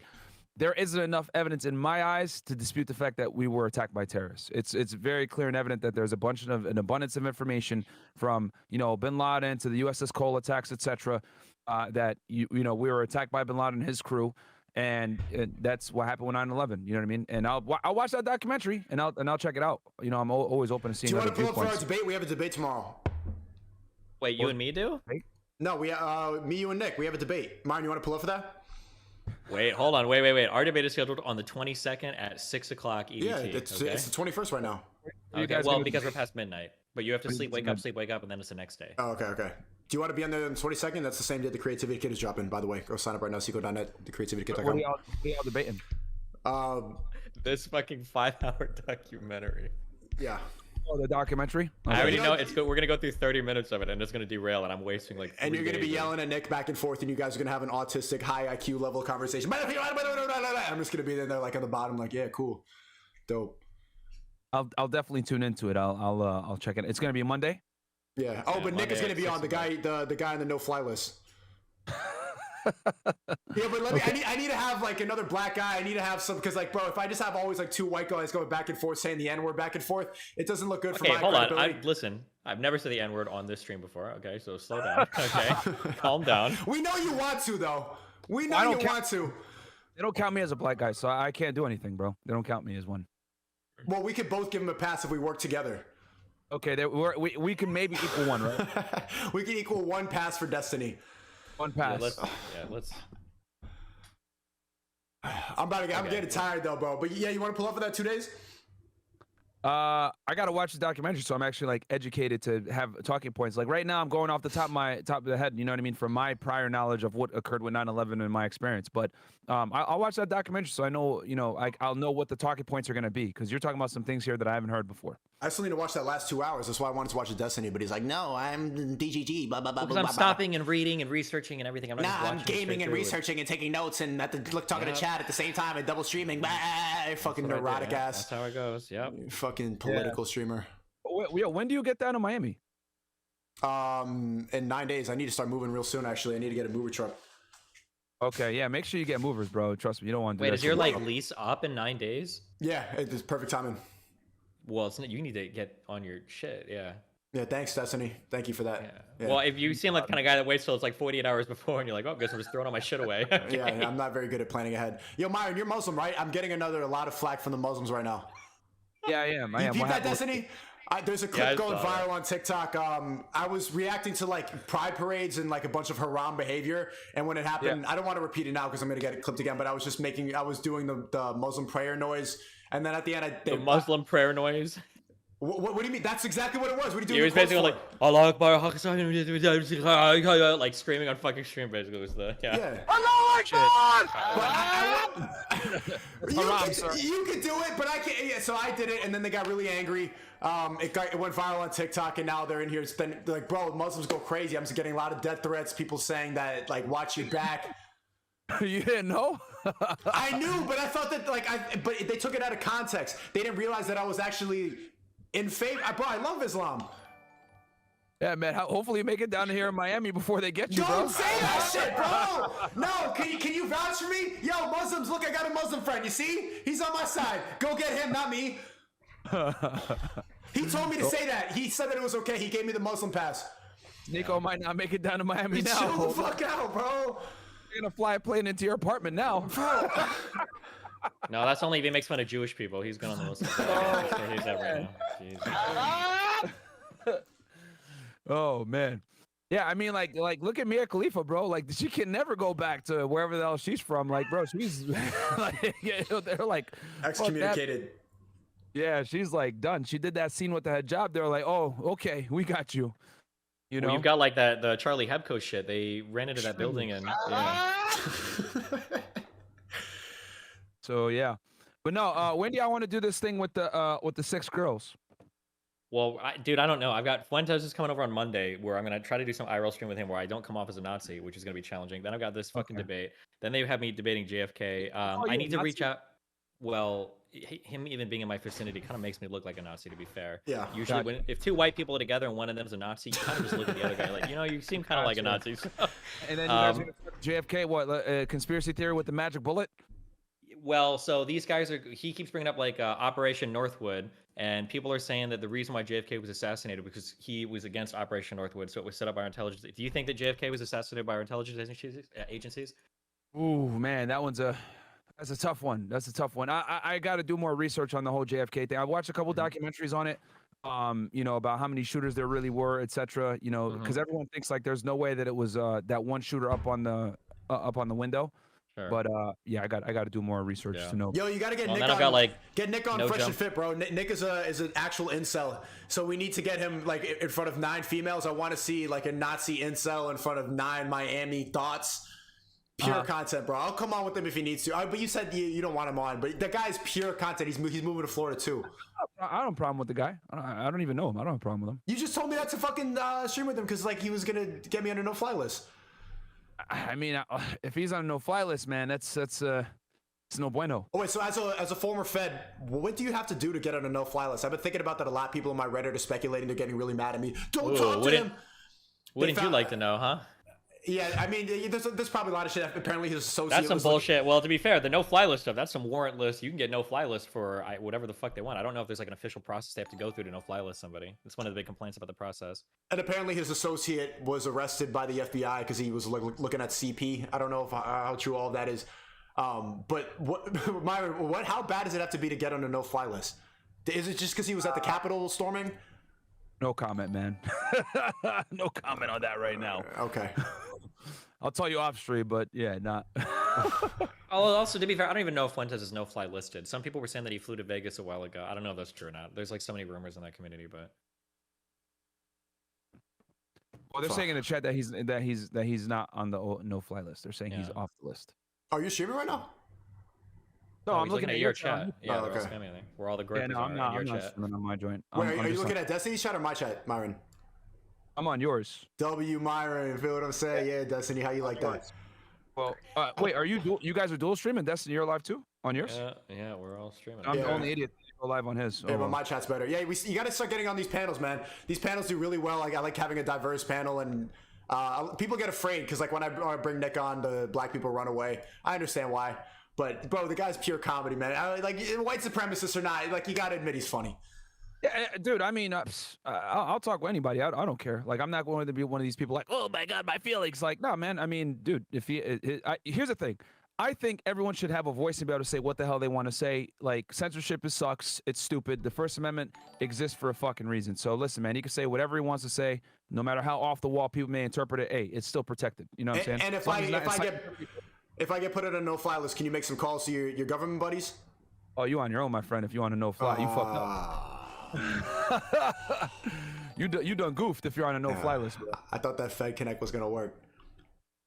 there isn't enough evidence in my eyes to dispute the fact that we were attacked by terrorists. It's very clear and evident that there's an abundance of information from Bin Laden to the USS Cole attacks, etc. That we were attacked by Bin Laden and his crew. And that's what happened with 9/11. You know what I mean? And I'll watch that documentary and I'll check it out. I'm always open to seeing. Do you want to pull up for our debate? We have a debate tomorrow. Wait, you and me do? No, me, you, and Nick. We have a debate. Myron, you want to pull up for that? Wait, hold on. Wait. Our debate is scheduled on the 22nd at 6 o'clock EDT. Yeah, it's the 21st right now. Okay, well, because we're past midnight. But you have to sleep, wake up, and then it's the next day. Oh, okay. Do you want to be on the 22nd? That's the same day the Creativity Kit is dropping, by the way. Go sign up right now, Sneako.net, thecreativitykit.com. What are y'all debating? This fucking 5-hour documentary. Yeah. Oh, the documentary? I already know it's good. We're going to go through 30 minutes of it, and it's going to derail, and I'm wasting like 3 And you're going to be days yelling at Nick back and forth, and you guys are going to have an autistic, high IQ level conversation. I'm just going to be there like on the bottom, like, yeah, cool. Dope. I'll definitely tune into it. I'll check it. It's going to be Monday? Yeah. Oh, but Nick is going to be on the guy on the no-fly list. Yeah, but I need to have like another black guy. I need to have some because like, bro, if I just have always like 2 white guys going back and forth saying the N-word back and forth, it doesn't look good for my credibility. Hold on. Listen, I've never said the N-word on this stream before. Okay, so slow down. Okay, calm down. We know you want to though. We know you want to. They don't count me as a black guy, so I can't do anything, bro. They don't count me as one. Well, we could both give him a pass if we work together. Okay, we can maybe equal one, right? We can equal 1 pass for Destiny. 1 pass. Let's. I'm getting tired though, bro. But yeah, you want to pull up for that 2 days? I gotta watch the documentary, so I'm actually like educated to have talking points. Like right now, I'm going off the top of the head. You know what I mean? From my prior knowledge of what occurred with 9/11 and my experience. But I'll watch that documentary, so I know I'll know what the talking points are gonna be, because you're talking about some things here that I haven't heard before. I still need to watch that last 2 hours. That's why I wanted to watch the Destiny. But he's like, no, I'm DGG. Blah blah blah. Because I'm stopping and reading and researching and everything. I'm gaming and researching and taking notes and talking to chat at the same time and double streaming. Fucking neurotic ass. That's how it goes. Yep. Fucking political streamer. When do you get down to Miami? In 9 days. I need to start moving real soon. Actually, I need to get a mover truck. Okay, yeah. Make sure you get movers, bro. Trust me, you don't want to. Wait, is your like lease up in 9 days? Yeah, it's perfect timing. Well, it's not, you need to get on your shit. Yeah. Yeah, thanks, Destiny. Thank you for that. Yeah. Well, if you seem like the kind of guy that waits till it's like 48 hours before and you're like, oh, I guess I'm just throwing all my shit away. Okay. Yeah, I'm not very good at planning ahead. Yo, Myron, you're Muslim, right? I'm getting a lot of flack from the Muslims right now. Yeah, I am. You peep that, Destiny? There's a clip going viral on TikTok. I was reacting to like pride parades and like a bunch of haram behavior, and when it happened, I don't want to repeat it now because I'm gonna get it clipped again. But I was just doing the Muslim prayer noise, and then at the end, the Muslim prayer noise. What do you mean? That's exactly what it was. What are you doing? He was basically like Allah Akbar, like screaming on fucking stream. Basically, was the Allah Akbar. You could do it, but I can't. Yeah, so I did it, and then they got really angry. It went viral on TikTok, and now they're in here. They're like, bro, Muslims go crazy. I'm just getting a lot of death threats. People saying that like, watch your back. You didn't know? I knew, but I thought that but they took it out of context. They didn't realize that I was actually in favor. Bro, I love Islam. Yeah, man. Hopefully you make it down to here in Miami before they get you, bro. Don't say that shit, bro. No, can you vouch for me? Yo, Muslims, look, I got a Muslim friend. You see? He's on my side. Go get him, not me. He told me to say that. He said that it was okay. He gave me the Muslim pass. Sneako might not make it down to Miami now. Chill the fuck out, bro. You're gonna fly a plane into your apartment now, bro. No, that's only if he makes fun of Jewish people. He's going on the Muslim side. So he's that right now. Oh man, yeah. I mean, like, look at Mia Khalifa, bro. Like, she can never go back to wherever the hell she's from. Like, bro, she's like, they're like excommunicated. Yeah, she's like done. She did that scene with the hijab. They're like, oh, okay, we got you. You know, well, you've got like the Charlie Hebdo shit. They ran into that building and yeah. So yeah, but no, when do y'all want to do this thing with the 6 girls? Well, dude, I don't know. I've got Fuentes is coming over on Monday where I'm gonna try to do some IRL stream with him where I don't come off as a Nazi, which is gonna be challenging. Then I've got this fucking debate. Then they have me debating JFK. I need to reach out. Well, him even being in my vicinity kind of makes me look like a Nazi, to be fair. Yeah. Usually, if 2 white people are together and one of them is a Nazi, you kind of just look at the other guy like, you seem kind of like a Nazi. So. And then you guys are gonna JFK, what conspiracy theory with the magic bullet? Well, so these guys he keeps bringing up like Operation Northwood, and people are saying that the reason why JFK was assassinated because he was against Operation Northwood, so it was set up by our intelligence. Do you think that JFK was assassinated by our intelligence agencies? Ooh, man, that's a tough one. That's a tough one. I got to do more research on the whole JFK thing. I watched a couple documentaries on it, about how many shooters there really were, etc. Because everyone thinks like there's no way that it was that one shooter up on the window. Sure. But yeah, I got to do more research to know. Yo, you got to get Nick on. Get Nick on Fresh and Fit, bro. Nick is an actual incel, so we need to get him like in front of 9 females. I want to see like a Nazi incel in front of 9 Miami thoughts. Pure content, bro. I'll come on with him if he needs to. But you said you don't want him on. But the guy's pure content. He's moving to Florida too. I don't have a problem with the guy. I don't even know him. I don't have a problem with him. You just told me that to fucking stream with him because like he was gonna get me on a no-fly list. I mean, if he's on a no-fly list, man, it's no bueno. Oh wait, so as a former Fed, what do you have to do to get on a no-fly list? I've been thinking about that a lot. People in my Reddit are speculating. They're getting really mad at me. Don't talk to him. Wouldn't you like to know, huh? Yeah, I mean, there's probably a lot of shit. Apparently, his associate. That's some bullshit. Well, to be fair, the no-fly list stuff, that's some warrantless. You can get no-fly list for whatever the fuck they want. I don't know if there's like an official process they have to go through to no-fly list somebody. That's one of the big complaints about the process. And apparently, his associate was arrested by the FBI because he was looking at CP. I don't know how true all of that is. But Myron, how bad does it have to be to get on a no-fly list? Is it just because he was at the Capitol storming? No comment, man. No comment on that right now. Okay. I'll tell you off stream, but yeah, not. Also, to be fair, I don't even know if Fuentes is no-fly listed. Some people were saying that he flew to Vegas a while ago. I don't know if that's true or not. There's like so many rumors in that community, but. Well, they're saying in the chat that he's not on the no-fly list. They're saying he's off the list. Are you streaming right now? No, I'm looking at your chat. Yeah, they're all spamming there. Where all the grippers I'm are in your not chat. streaming on my joint. Wait, are you looking at Destiny's chat or my chat, Myron? I'm on yours. W Myron, feel what I'm saying? Yeah, Destiny, how you like that? Well, wait, are you guys are dual streaming? Destiny, you're live too on yours? Yeah, we're all streaming. I'm the only idiot to go live on his. Yeah, but my chat's better. Yeah, you got to start getting on these panels, man. These panels do really well. Like I like having a diverse panel, and people get afraid because like when I bring Nick on, the black people run away. I understand why, but bro, the guy's pure comedy, man. Like white supremacist or not, like you got to admit he's funny. Yeah, dude. I mean, I'll talk with anybody. I don't care. Like, I'm not going to be one of these people like, oh my god, my feelings. Like, no, man. I mean, dude. If here's the thing. I think everyone should have a voice and be able to say what the hell they want to say. Like, censorship sucks. It's stupid. The First Amendment exists for a fucking reason. So listen, man. He can say whatever he wants to say, no matter how off the wall people may interpret it. Hey, it's still protected. You know what I'm saying? And if I get put on a no-fly list, can you make some calls to your government buddies? Oh, you on your own, my friend. If you want a no-fly, you fucked up. you done goofed if you're on a no-fly list, bro. I thought that Fed Connect was gonna work.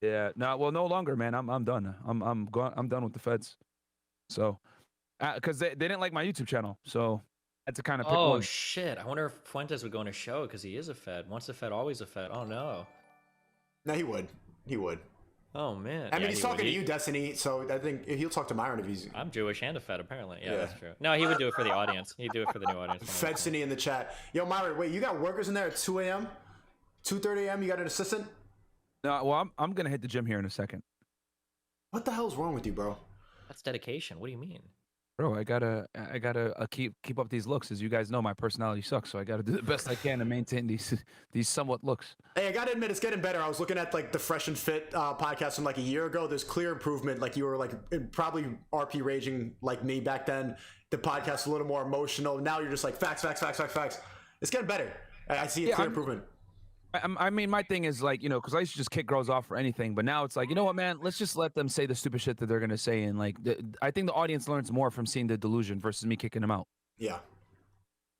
Yeah, no, well, no longer, man. I'm done. I'm done with the feds. So, because they didn't like my YouTube channel, so that's a kind of pick one. Shit! I wonder if Fuentes would go on a show because he is a Fed. Once a Fed, always a Fed. Oh no. No, he would. He would. Oh man. I mean, he's talking to you, Destiny. So I think he'll talk to Myron if he's. I'm Jewish and a Fed, apparently. Yeah, that's true. No, he would do it for the audience. He'd do it for the new audience. Fedstiny in the chat. Yo, Myron, wait, you got workers in there at 2 a.m., 2:30 a.m. You got an assistant? No, well, I'm gonna hit the gym here in a second. What the hell's wrong with you, bro? That's dedication. What do you mean? Bro, I gotta keep up these looks. As you guys know, my personality sucks, so I gotta do the best I can to maintain these somewhat looks. Hey, I gotta admit, it's getting better. I was looking at like the Fresh and Fit podcast from like a year ago. There's clear improvement. Like you were like probably RP raging like me back then. The podcast is a little more emotional. Now you're just like facts. It's getting better. I see a clear improvement. I mean, my thing is like, you know, because I used to just kick girls off for anything, but now it's like, you know what, man, let's just let them say the stupid shit that they're gonna say, and like, I think the audience learns more from seeing the delusion versus me kicking them out. Yeah.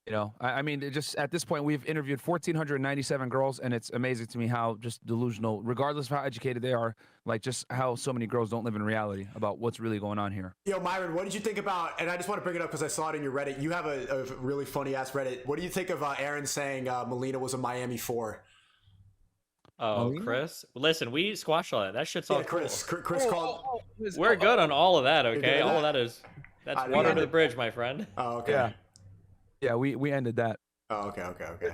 You know, I mean, it just at this point, we've interviewed 1,497 girls, and it's amazing to me how just delusional, regardless of how educated they are, like just how so many girls don't live in reality about what's really going on here. Yo, Myron, what did you think about, and I just want to bring it up because I saw it in your Reddit. You have a really funny ass Reddit. What do you think of Aaron saying Melina was a Miami 4? Oh, Melina? Chris? Listen, we squashed all that. That shit's all Chris. Cool. Chris called. We're good on all of that, okay? All of that's water under the bridge, my friend. Oh, okay. Yeah, we ended that. Oh, okay.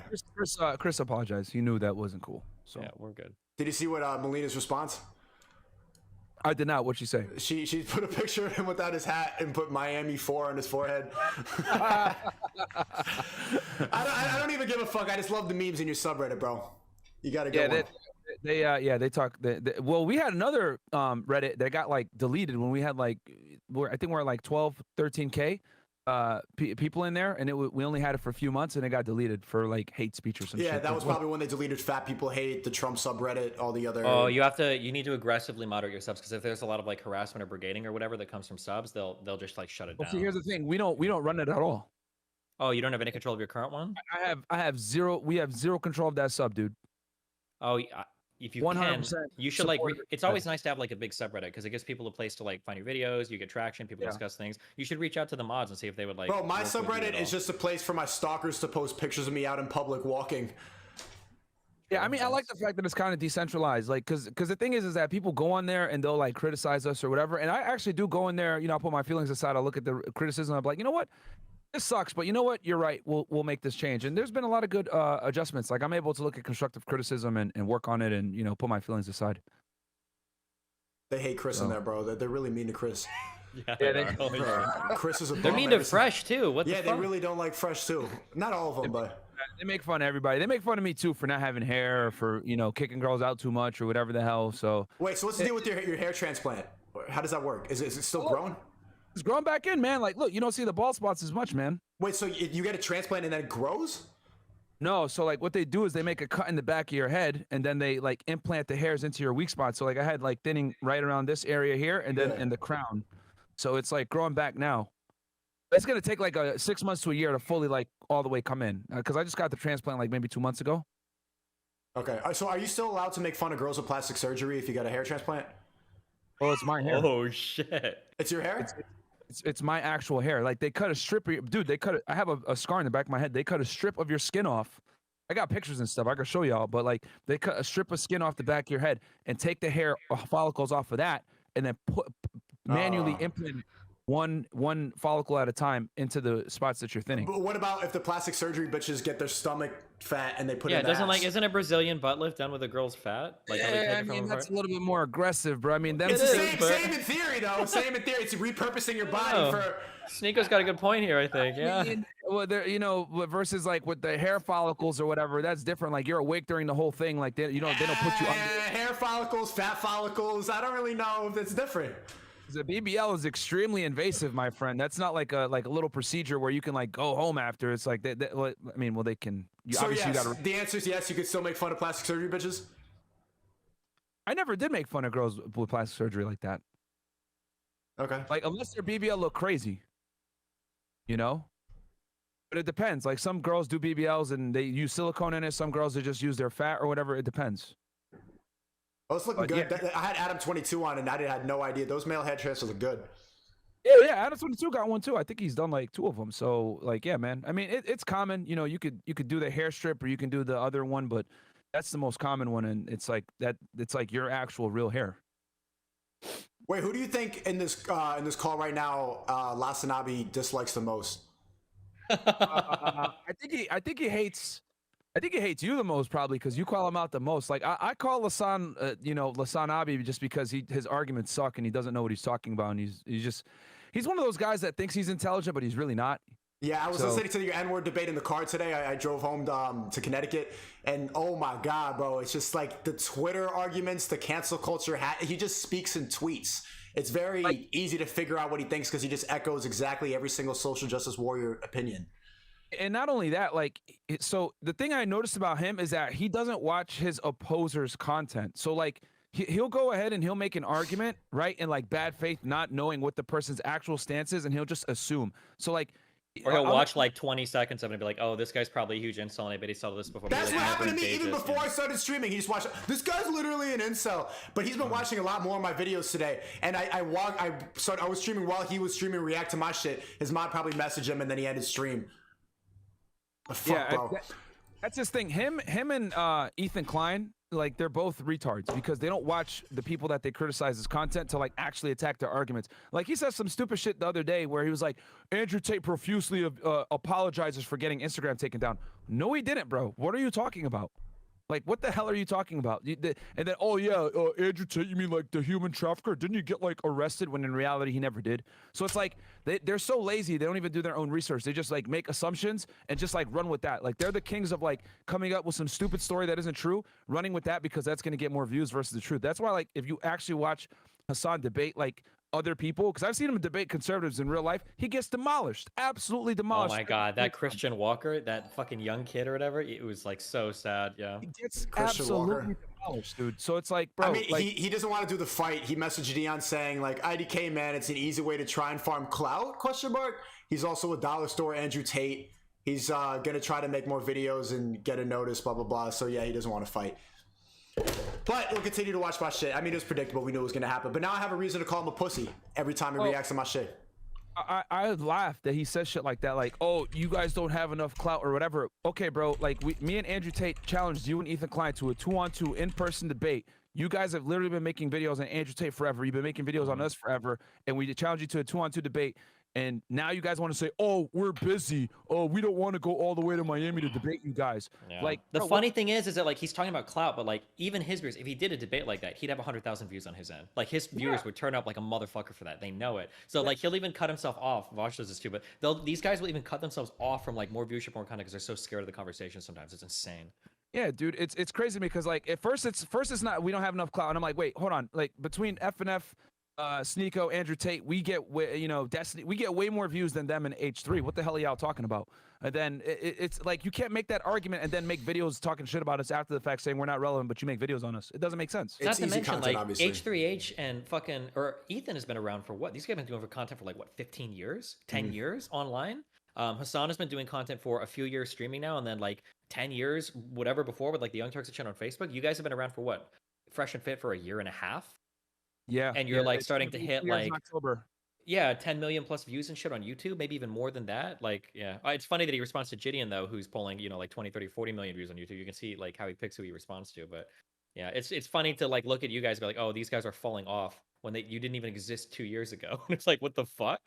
Chris apologized. He knew that wasn't cool. So yeah, we're good. Did you see what Melina's response? I did not. What'd she say? She put a picture of him without his hat and put Miami 4 on his forehead. I don't even give a fuck. I just love the memes in your subreddit, bro. You gotta go. Yeah, they talk. Well, we had another Reddit that got like deleted when we had like, I think we're like 12, 13K people in there, and we only had it for a few months, and it got deleted for like hate speech or some shit. Yeah, that was probably when they deleted Fat People Hate, the Trump subreddit, all the other. Oh, you need to aggressively moderate your subs, because if there's a lot of like harassment or brigading or whatever that comes from subs, they'll just like shut it down. See, here's the thing: we don't run it at all. Oh, you don't have any control of your current one? I have zero. We have zero control of that sub, dude. Oh, if you 100% can, you should like. It's always nice to have like a big subreddit because it gives people a place to like find your videos. You get traction. People discuss things. You should reach out to the mods and see if they would like. Bro, my subreddit is just a place for my stalkers to post pictures of me out in public walking. Yeah, I mean, I like the fact that it's kind of decentralized, like, because the thing is that people go on there and they'll like criticize us or whatever, and I actually do go in there. You know, I put my feelings aside. I look at the criticism. I'm like, you know what? This sucks, but you know what? You're right. We'll make this change. And there's been a lot of good adjustments. Like I'm able to look at constructive criticism and work on it, and put my feelings aside. They hate Chris in there, bro. They're really mean to Chris. Chris is a bum. They're mean to Fresh too. What the fuck? They really don't like Fresh too. Not all of them, but they make fun of everybody. They make fun of me too for not having hair, or for kicking girls out too much, or whatever the hell. So wait, so what's the deal with your hair transplant? How does that work? Is it still growing? It's growing back in, man. Like, look, you don't see the bald spots as much, man. Wait, so you get a transplant and then it grows? No, so like what they do is they make a cut in the back of your head and then they like implant the hairs into your weak spot. So like I had like thinning right around this area here and then in the crown. So it's like growing back now. It's gonna take like 6 months to a year to fully like all the way come in because I just got the transplant like maybe 2 months ago. Okay, so are you still allowed to make fun of girls with plastic surgery if you got a hair transplant? Oh, it's my hair. Oh shit! It's your hair? It's my actual hair. Like they cut a strip of your, dude. They cut. I have a scar in the back of my head. They cut a strip of your skin off. I got pictures and stuff. I can show y'all. But like they cut a strip of skin off the back of your head and take the hair follicles off of that and then manually implant one follicle at a time into the spots that you're thinning. But what about if the plastic surgery bitches get their stomach fat and they put it in the isn't a Brazilian butt lift done with a girl's fat? Like, I mean, that's a little bit more aggressive, bro. I mean, that's same in theory, though. Same in theory. It's repurposing your body for. Sneako's got a good point here, I think. Yeah. Well, you know, versus like with the hair follicles or whatever, that's different. Like you're awake during the whole thing. Like they don't put you on. Hair follicles, fat follicles. I don't really know if it's different. The BBL is extremely invasive, my friend. That's not like a little procedure where you can like go home after. It's like well, I mean, well, they can. The answer is yes. You could still make fun of plastic surgery bitches. I never did make fun of girls with plastic surgery like that. Okay. Like unless their BBL look crazy, you know. But it depends. Like some girls do BBLs and they use silicone in it. Some girls they just use their fat or whatever. It depends. Oh, it's looking good. Yeah. I had Adam 22 on, and I had no idea. Those male head transfers look good. Yeah, Adam 22 got one too. I think he's done like 2 of them. So like, yeah, man. I mean, it's common. You know, you could do the hair strip or you can do the other one, but that's the most common one, and it's like that. It's like your actual real hair. Wait, who do you think in this call right now, Lasanabi dislikes the most? I think he hates. I think he hates you the most probably because you call him out the most. Like I call Lasan Abi just because his arguments suck and he doesn't know what he's talking about, and he's one of those guys that thinks he's intelligent but he's really not. Yeah, I was listening to your N-word debate in the car today. I drove home to Connecticut, and oh my god, bro, it's just like the Twitter arguments, the cancel culture. He just speaks in tweets. It's very easy to figure out what he thinks because he just echoes exactly every single social justice warrior opinion. And not only that, like, so the thing I noticed about him is that he doesn't watch his opposers' content. So like he'll go ahead and he'll make an argument, right, in like bad faith, not knowing what the person's actual stance is, and he'll just assume. So like, or he'll watch like 20 seconds of it and be like, oh, this guy's probably a huge incel and I bet he saw this before. That's what happened to me even before I started streaming. He just watched, this guy's literally an incel. But he's been watching a lot more of my videos today. And I was streaming while he was streaming, react to my shit. His mom probably messaged him and then he ended stream. Fuck, bro. That's his thing. Him and Ethan Klein, like they're both retards because they don't watch the people that they criticize as content to like actually attack their arguments. Like he said some stupid shit the other day where he was like, Andrew Tate profusely apologizes for getting Instagram taken down. No, he didn't, bro. What are you talking about? Like, what the hell are you talking about? And then, oh yeah, Andrew Tate, you mean like the human trafficker? Didn't you get like arrested when in reality he never did? So it's like they're so lazy they don't even do their own research. They just like make assumptions and just like run with that. Like they're the kings of like coming up with some stupid story that isn't true, running with that because that's gonna get more views versus the truth. That's why like if you actually watch Hassan debate like other people, because I've seen him debate conservatives in real life, he gets demolished, absolutely demolished. Oh my god, that Christian Walker, that fucking young kid or whatever, it was like so sad. Yeah, he gets absolutely demolished, dude. So it's like, bro, I mean, like, he doesn't want to do the fight. He messaged Dion saying like, IDK man, it's an easy way to try and farm clout, ? He's also a dollar store Andrew Tate. He's gonna try to make more videos and get a notice, blah blah blah. So yeah, he doesn't want to fight. But we'll continue to watch my shit. I mean, it was predictable. We knew it was going to happen. But now I have a reason to call him a pussy every time he reacts to my shit. I laugh that he says shit like that. Like, oh, you guys don't have enough clout or whatever. Okay, bro. Like, me and Andrew Tate challenged you and Ethan Klein to a 2-on-2 in-person debate. You guys have literally been making videos on Andrew Tate forever. You've been making videos on us forever. And we challenged you to a 2-on-2 debate. And now you guys want to say, oh, we're busy. Oh, we don't want to go all the way to Miami to debate you guys. Yeah. Like the funny thing is that like he's talking about clout, but like even his viewers, if he did a debate like that, he'd have 100,000 views on his end. Like his viewers would turn up like a motherfucker for that. They know it. So like he'll even cut himself off. Vosh does this too, but these guys will even cut themselves off from like more viewership, more content because they're so scared of the conversation. Sometimes it's insane. Yeah, dude, it's crazy because like at first it's not we don't have enough clout, and I'm like, wait, hold on, like between F and F. Sneako, Andrew Tate, we get Destiny, we get way more views than them in H3. What the hell are y'all talking about? And then it's like you can't make that argument and then make videos talking shit about us after the fact, saying we're not relevant, but you make videos on us. It doesn't make sense. Not It's to easy mention, content, like obviously. H3H and fucking Ethan has been around for what? These guys have been doing for content for like what, 15 years, 10 years online. Hassan has been doing content for a few years streaming now, and then like 10 years, whatever before with like the Young Turks channel on Facebook. You guys have been around for what? Fresh and Fit for a year and a half. Yeah, and you're like starting to hit like October. Yeah, 10 million plus views and shit on YouTube, maybe even more than that. Like, yeah, it's funny that he responds to Gideon though, who's pulling like 20, 30, 40 million views on YouTube. You can see like how he picks who he responds to. But yeah, it's funny to like look at you guys and be like, oh, these guys are falling off when you didn't even exist 2 years ago. It's like, what the fuck?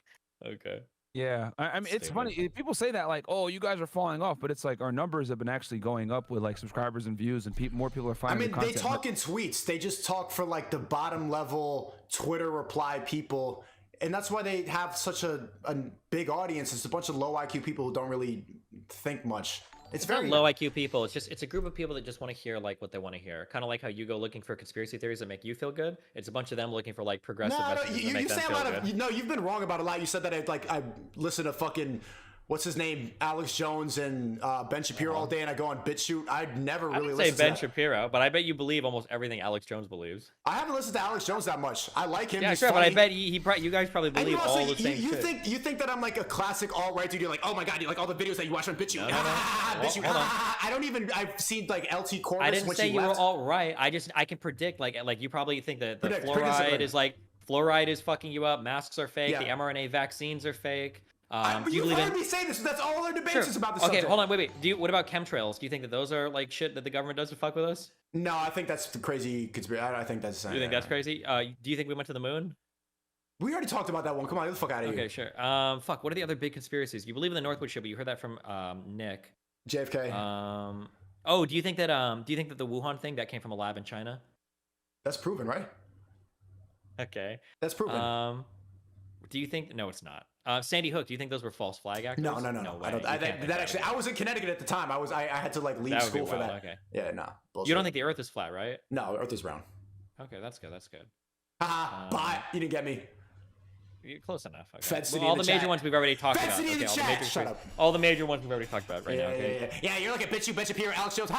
Okay. Yeah, I mean, it's funny. People say that like, "Oh, you guys are falling off," but it's like our numbers have been actually going up with like subscribers and views, and more people are finding. I mean, they talk in tweets. They just talk for like the bottom level Twitter reply people, and that's why they have such a big audience. It's a bunch of low IQ people who don't really think much. It's very not low IQ people. It's a group of people that just want to hear like what they want to hear. Kind of like how you go looking for conspiracy theories that make you feel good. It's a bunch of them looking for like progressive messages that make them feel good. No, you've been wrong about a lot. You said that I listen to fucking what's his name, Alex Jones and Ben Shapiro all day, and I go on BitChute. I'd never really say Ben Shapiro, but I bet you believe almost everything Alex Jones believes. I haven't listened to Alex Jones that much. I like him. Yeah, he's sure, funny. but I bet you guys probably believe all the same shit. You think that I'm like a classic alt-right dude? You're like, oh my god, you like all the videos that you watch on BitChute. No. BitChute. I don't even. I've seen like LT Corvus. I didn't say you were alt-right. I can predict like you probably think that the fluoride is fucking you up. Masks are fake. Yeah. The mRNA vaccines are fake. You've heard me say this. That's all our debates is about the subject. Okay, hold on, wait. What about chemtrails? Do you think that those are like shit that the government does to fuck with us? No, I think that's the crazy conspiracy. I think that's. You think that's crazy? Do you think we went to the moon? We already talked about that one. Come on, get the fuck out of here. Okay, sure. Fuck. What are the other big conspiracies? You believe in the Northwood shit, but you heard that from Nick. JFK. Oh, do you think that the Wuhan thing that came from a lab in China? That's proven, right? Okay. That's proven. Do you think? No, it's not. Sandy Hook. Do you think those were false flag actors? No. I don't. I was in Connecticut at the time. I had to like leave school for that. Okay. Yeah, no. Bullshit. You don't think the Earth is flat, right? No, Earth is round. Okay, that's good. Haha, bye. You didn't get me. You're close enough. Okay. Well, all the major ones we've already talked about. Okay, Shut up. All the major ones we've already talked about right now. Okay. Yeah, you're like a bitch. You bitch up here, Alex Jones.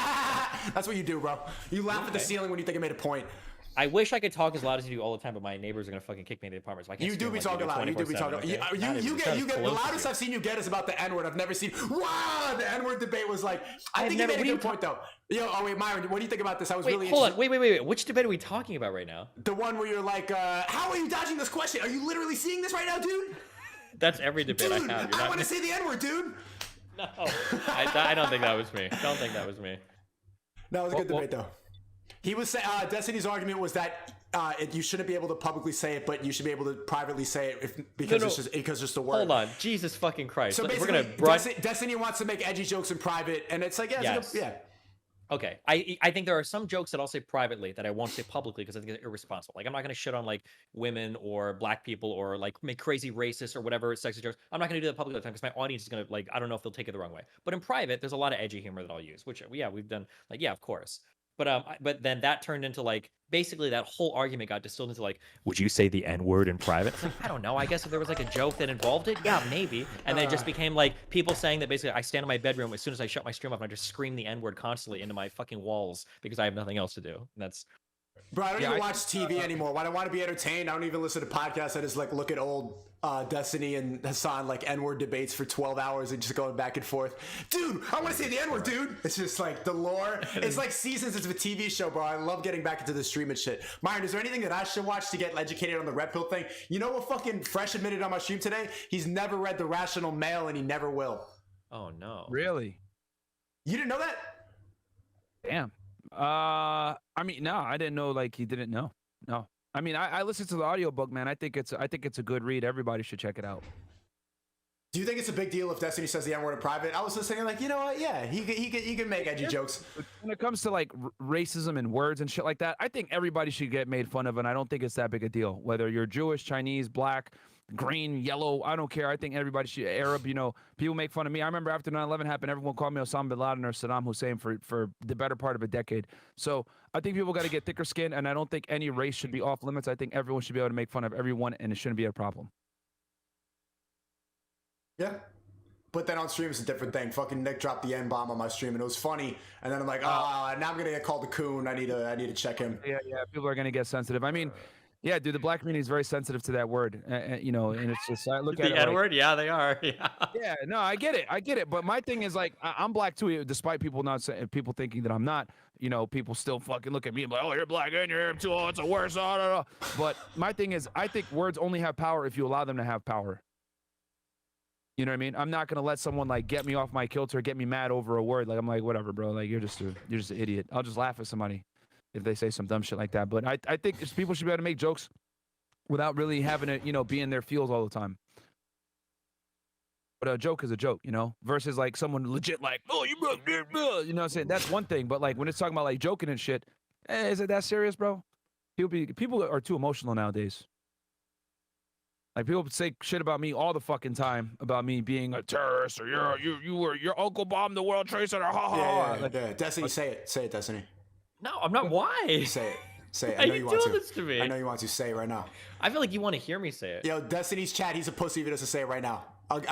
That's what you do, bro. You laugh at the ceiling when you think I made a point. I wish I could talk as loud as you do all the time, but my neighbors are gonna fucking kick me in the apartment. So I can't. You do be talking loud. You do be talking. Okay? You get the loudest I've seen you get is about the N-word. I've never seen. Wow, the N-word debate was like. I think you made a good point though. Wait, Myron, what do you think about this? I was really hold on. Wait. Which debate are we talking about right now? The one where you're like, how are you dodging this question? Are you literally seeing this right now, dude? That's every debate dude, I have. I want to say the N-word, dude. No, I don't think that was me. Don't think that was me. No, it was a good debate though. He was saying Destiny's argument was that you shouldn't be able to publicly say it, but you should be able to privately say it because it's just a word. Hold on, Jesus fucking Christ! So basically, we're gonna Destiny wants to make edgy jokes in private, and it's like yeah. Okay, I think there are some jokes that I'll say privately that I won't say publicly because I think it's irresponsible. Like I'm not gonna shit on like women or black people or like make crazy racist or whatever sexist jokes. I'm not gonna do that publicly all the time because my audience is gonna like I don't know if they'll take it the wrong way. But in private, there's a lot of edgy humor that I'll use, which we've done. Like of course. But then that turned into like basically that whole argument got distilled into like, would you say the N-word in private? It's like, I don't know. I guess if there was like a joke that involved it, yeah, maybe. And then it just became like people saying that basically I stand in my bedroom as soon as I shut my stream off and I just scream the N-word constantly into my fucking walls because I have nothing else to do. And that's. Bro, I don't even watch TV anymore. When I want to be entertained, I don't even listen to podcasts. I just like look at old Destiny and Hassan like N-word debates for 12 hours and just going back and forth. Dude, I want to say the N-word, dude. It's just like the lore. It's like seasons of a TV show, bro. I love getting back into the stream and shit. Myron, is there anything that I should watch to get educated on the red pill thing? You know what fucking Fresh admitted on my stream today? He's never read The Rational Male and he never will. Oh, no. Really? You didn't know that? Damn. I mean, no, I didn't know. Like he didn't know. No, I mean, I listened to the audiobook, man. I think it's a good read. Everybody should check it out. Do you think it's a big deal if Destiny says the N-word in private? I was listening, like, you know what? Yeah, he can make edgy jokes. When it comes to like racism and words and shit like that, I think everybody should get made fun of, and I don't think it's that big a deal. Whether you're Jewish, Chinese, black, green, yellow. I don't care. I think everybody should Arab. You know, people make fun of me. I remember after 9/11 happened, everyone called me Osama bin Laden or Saddam Hussein for the better part of a decade. So I think people got to get thicker skin, and I don't think any race should be off limits. I think everyone should be able to make fun of everyone, and it shouldn't be a problem. Yeah. But then on stream it's a different thing. Fucking Nick dropped the N-bomb on my stream and it was funny. And then I'm like, now I'm gonna get called a coon. I need to check him. Yeah, people are gonna get sensitive. I mean, yeah, dude, the black community is very sensitive to that word. You know, and it's just I look at the it N-word. like, Yeah, they are. Yeah. Yeah, no, I get it. But my thing is like, I'm black too, despite people thinking that I'm not. You know, people still fucking look at me and be like, oh, you're black and you're Arab too. Oh, it's a worse. But my thing is, I think words only have power if you allow them to have power. You know what I mean? I'm not gonna let someone like get me off my kilter, get me mad over a word. Like I'm like, whatever, bro. Like you're just an idiot. I'll just laugh at somebody if they say some dumb shit like that. But I think people should be able to make jokes without really having to, you know, be in their feels all the time. But a joke is a joke, you know, versus like someone legit like, oh, you know what I'm saying? That's one thing. But like when it's talking about like joking and shit, is it that serious, bro? People are too emotional nowadays. Like people say shit about me all the fucking time about me being a terrorist or your uncle bombed the World Trade Center. Ha ha. Yeah. Destiny, say it, Destiny. No, I'm not. Why? Say it. I know you want to. This to me? I know you want to. Say it right now. I feel like you want to hear me say it. Yo, Destiny's chat. He's a pussy if he doesn't say it right now.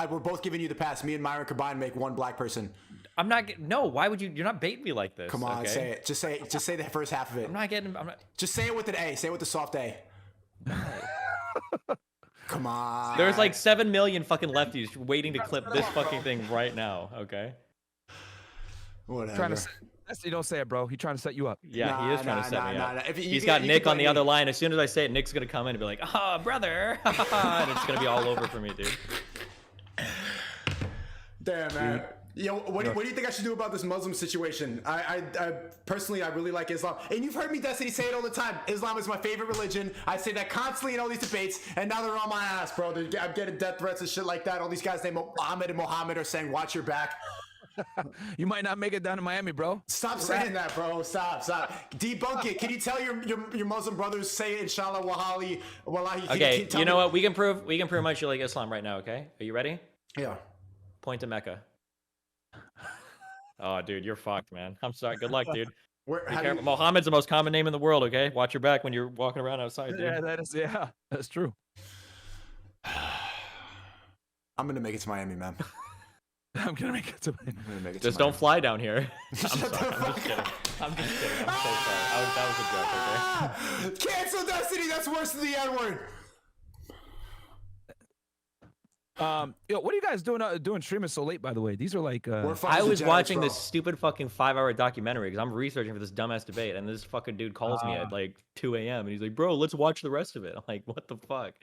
We're both giving you the pass. Me and Myron combined make one black person. I'm not. No, why would you? You're not baiting me like this. Come on, okay? say it. Just say the first half of it. I'm not. Just say it with an A. Say it with the soft A. Come on. There's like 7 million fucking lefties waiting to clip this fucking thing right now. Okay. Whatever. You don't say it, bro. He's trying to set you up. Yeah, he is trying to set me up. He's got Nick on the other line. As soon as I say it, Nick's gonna come in and be like, "Ah, brother," and it's gonna be all over for me, dude. Damn, man. Yo, what do you think I should do about this Muslim situation? I personally, I really like Islam. And you've heard me, Destiny, say it all the time. Islam is my favorite religion. I say that constantly in all these debates, and now they're on my ass, bro. I'm getting death threats and shit like that. All these guys named Muhammad and Mohammed are saying, watch your back. You might not make it down to Miami, bro. Stop saying that, bro. Stop. Debunk it. Can you tell your Muslim brothers say it, inshallah, wallahi. Okay, you know what? We can prove much you like Islam right now, okay? Are you ready? Yeah. Point to Mecca. Oh, dude, you're fucked, man. I'm sorry. Good luck, dude. Mohammed's the most common name in the world, okay? Watch your back when you're walking around outside, dude. Yeah, that's true. I'm going to make it to Miami, man. I'm going to make it to Miami. Just don't fly down here. I'm just kidding. I'm so sorry. That was a joke, okay? Cancel Destiny! That's worse than the N-word! Yo, what are you guys doing streaming so late, by the way? These are like I was watching this stupid fucking 5-hour documentary because I'm researching for this dumbass debate, and this fucking dude calls me at like 2 a.m. and he's like, bro, let's watch the rest of it. I'm like, what the fuck?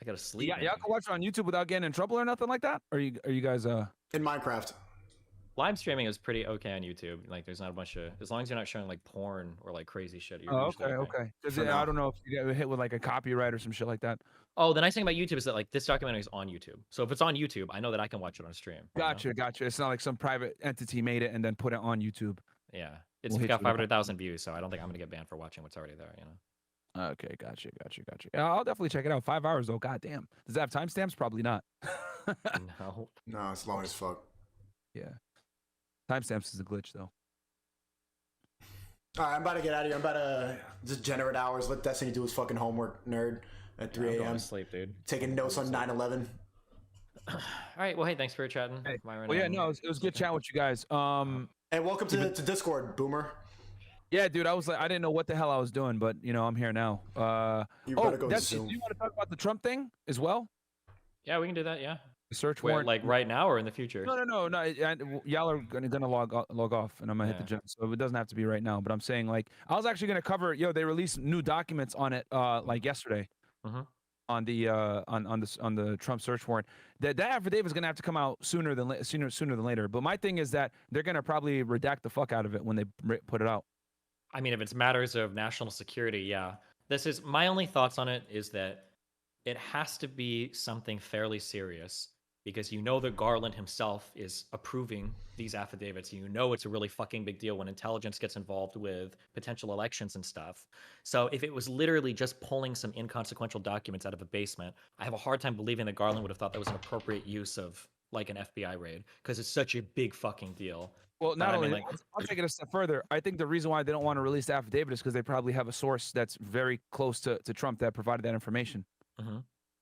I gotta sleep. Yeah, y'all can watch it on YouTube without getting in trouble or nothing like that? Or are you guys in Minecraft? Live streaming is pretty okay on YouTube. Like, there's not a bunch of, as long as you're not showing like porn or like crazy shit. Okay. Because I don't know if you get hit with like a copyright or some shit like that. Oh, the nice thing about YouTube is that like this documentary is on YouTube. So if it's on YouTube, I know that I can watch it on stream. Gotcha. It's not like some private entity made it and then put it on YouTube. Yeah, it's got 500,000 views, so I don't think I'm gonna get banned for watching what's already there. You know. Okay, gotcha. Yeah, I'll definitely check it out. 5 hours though. God damn. Does it have timestamps? Probably not. No, it's long as fuck. Yeah. Timestamps is a glitch though. All right, I'm about to get out of here. I'm about to just generate hours. Let Destiny do his fucking homework, nerd. At 3 a.m. Sleep, dude. Taking notes on 9/11. All right. Well, hey, thanks for chatting. Hey. Well, yeah, no, it was good chatting with you guys. Hey, welcome to Discord, Boomer. Yeah, dude, I didn't know what the hell I was doing, but you know, I'm here now. You better go Zoom. Do you want to talk about the Trump thing as well? Yeah, we can do that. Yeah. The search warrant, like right now or in the future? No. Y'all are gonna log off, and I'm gonna hit the gym, so it doesn't have to be right now. But I'm saying, like, I was actually gonna cover. They released new documents on it, like yesterday. On the Trump search warrant, that affidavit is gonna have to come out sooner than later. But my thing is that they're gonna probably redact the fuck out of it when they put it out. I mean, if it's matters of national security, yeah. This is my only thoughts on it is that it has to be something fairly serious because you know that Garland himself is approving these affidavits. You know it's a really fucking big deal when intelligence gets involved with potential elections and stuff. So if it was literally just pulling some inconsequential documents out of a basement, I have a hard time believing that Garland would have thought that was an appropriate use of like an FBI raid, because it's such a big fucking deal. Well, not only that, I'll take it a step further. I think the reason why they don't want to release the affidavit is because they probably have a source that's very close to Trump that provided that information.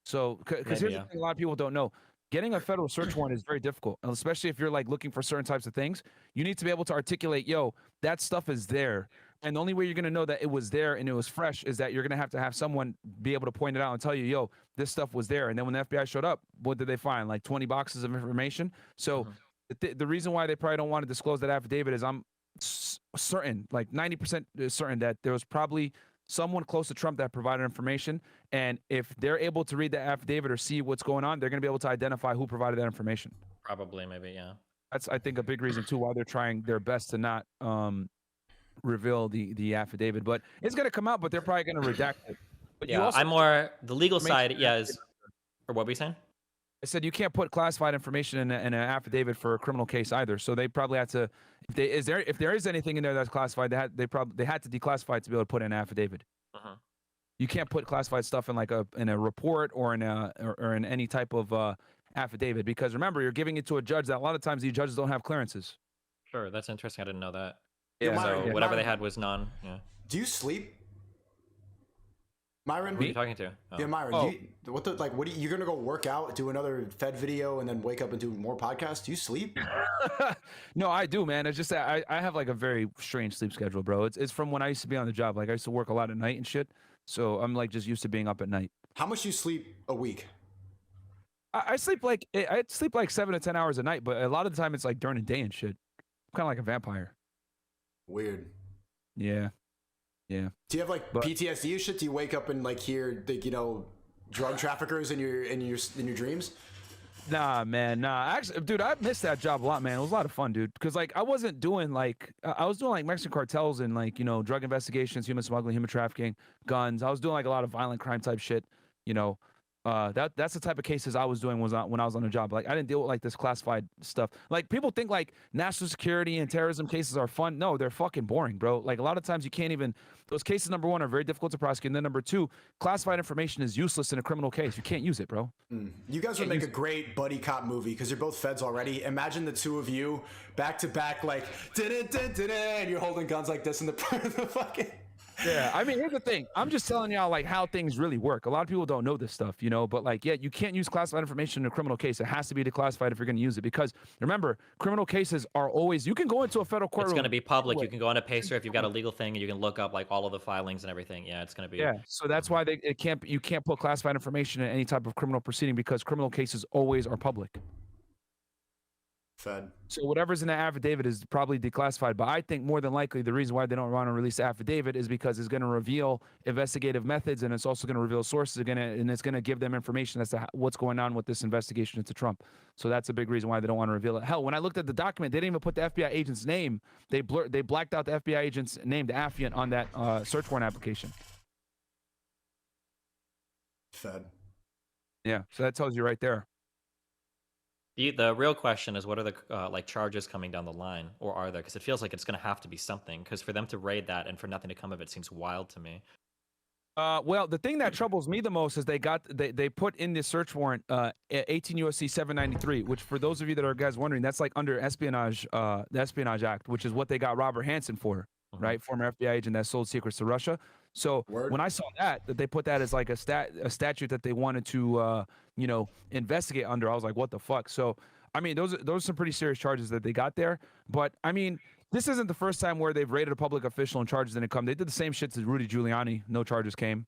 So, because here's the thing, a lot of people don't know. Getting a federal search warrant is very difficult, especially if you're like looking for certain types of things. You need to be able to articulate, yo, that stuff is there. And the only way you're going to know that it was there and it was fresh is that you're going to have someone be able to point it out and tell you, yo, this stuff was there. And then when the FBI showed up, what did they find? Like 20 boxes of information. So the reason why they probably don't want to disclose that affidavit is I'm certain, like 90% certain, that there was probably someone close to Trump that provided information. And if they're able to read the affidavit or see what's going on, they're going to be able to identify who provided that information. Probably, maybe, yeah. That's, I think, a big reason too why they're trying their best to not reveal the affidavit. But it's going to come out, but they're probably going to redact it. But yeah, I'm more the legal side. Yeah, is or what were you saying? I said you can't put classified information in an affidavit for a criminal case either. So they probably had to. If there is anything in there that's classified, they had to declassify it to be able to put in an affidavit. You can't put classified stuff in like in a report or in any type of affidavit, because remember, you're giving it to a judge that a lot of times these judges don't have clearances. Sure, that's interesting. I didn't know that. Yeah, so whatever they had was non. Yeah. Do you sleep, Myron? Who are you talking to? Oh. Yeah, Myron. You're gonna go work out, do another Fed video, and then wake up and do more podcasts? Do you sleep? No, I do, man. It's just that I have like a very strange sleep schedule, bro. It's from when I used to be on the job. Like I used to work a lot at night and shit. So I'm like just used to being up at night. How much do you sleep a week? I sleep like 7 to 10 hours a night, but a lot of the time it's like during the day and shit. I'm kind of like a vampire. Weird. Yeah. Yeah. Do you have like PTSD or shit? Do you wake up and like hear the drug traffickers in your dreams? Nah, man. Nah. Actually, dude, I missed that job a lot, man. It was a lot of fun, dude. Because like I wasn't doing like I was doing like Mexican cartels and like drug investigations, human smuggling, human trafficking, guns. I was doing like a lot of violent crime type shit. That's the type of cases I was doing when I was on the job. Like I didn't deal with like this classified stuff. Like people think like national security and terrorism cases are fun. No, they're fucking boring, bro. Like a lot of times you can't even. Those cases, number one, are very difficult to prosecute, and then number two, classified information is useless in a criminal case. You can't use it, bro. You guys would make a great buddy cop movie because you're both feds already. Imagine the two of you back to back, like and you're holding guns like this in the fucking. Yeah, I mean, here's the thing. I'm just telling y'all like how things really work. A lot of people don't know this stuff, but like, yeah, you can't use classified information in a criminal case. It has to be declassified if you're going to use it, because remember, criminal cases are always, you can go into a federal courtroom. It's going to be public. You can go on a Pacer if you've got a legal thing, and you can look up like all of the filings and everything. Yeah, it's going to be. Yeah, so that's why you can't put classified information in any type of criminal proceeding, because criminal cases always are public. Fed. So whatever's in the affidavit is probably declassified. But I think more than likely the reason why they don't want to release the affidavit is because it's going to reveal investigative methods, and it's also going to reveal sources and it's going to give them information as to what's going on with this investigation into Trump. So that's a big reason why they don't want to reveal it. Hell, when I looked at the document, they didn't even put the FBI agent's name. They blacked out the FBI agent's name, the affiant, on that search warrant application. Fed. Yeah, so that tells you right there. The real question is, what are the charges coming down the line, or are there? Because it feels like it's going to have to be something. Because for them to raid that and for nothing to come of it seems wild to me. Well, the thing that troubles me the most is they put in this search warrant 18 U.S.C. 793, which for those of you that are guys wondering, that's like under espionage, the Espionage Act, which is what they got Robert Hansen for, right? Former FBI agent that sold secrets to Russia. So when I saw that they put that as like a statute that they wanted to investigate under, I was like, what the fuck? So I mean, those are some pretty serious charges that they got there. But I mean, this isn't the first time where they've raided a public official and charges didn't come. They did the same shit to Rudy Giuliani. No charges came.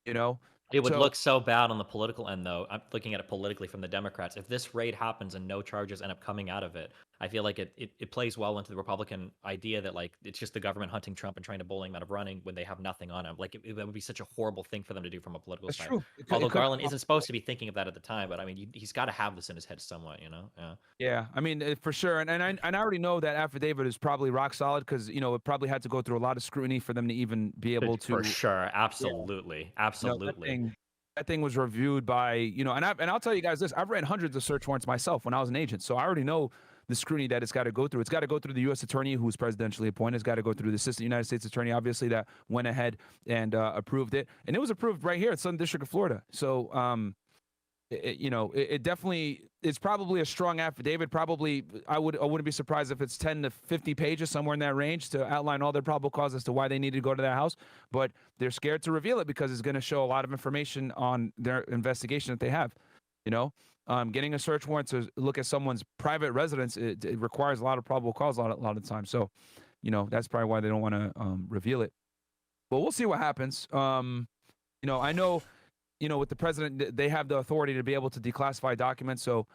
It would look so bad on the political end, though. I'm looking at it politically from the Democrats. If this raid happens and no charges end up coming out of it, I feel like it plays well into the Republican idea that like it's just the government hunting Trump and trying to bully him out of running when they have nothing on him. Like that would be such a horrible thing for them to do from a political side. True. Although Garland isn't supposed to be thinking of that at the time, but I mean, he's got to have this in his head somewhat, Yeah. Yeah, I mean, for sure, and I already know that affidavit is probably rock solid because it probably had to go through a lot of scrutiny for them to even be able to. For sure, absolutely, absolutely. that thing was reviewed by, you know, and I'll tell you guys this, I've ran hundreds of search warrants myself when I was an agent, so I already know the scrutiny that it's got to go through. It's got to go through the U.S. attorney who's presidentially appointed. It's got to go through the assistant United States attorney, obviously, that went ahead and approved it, and it was approved right here at Southern District of Florida. So, you know, it definitely, it's probably a strong affidavit. Probably, I wouldn't be surprised if it's 10 to 50 pages, somewhere in that range, to outline all their probable cause as to why they need to go to that house. But they're scared to reveal it because it's going to show a lot of information on their investigation that they have. You know, getting a search warrant to look at someone's private residence, it requires a lot of probable cause a lot of the time. So, you know, that's probably why they don't want to reveal it. But we'll see what happens. You know, I know, you know, with the president, they have the authority to be able to declassify documents. So,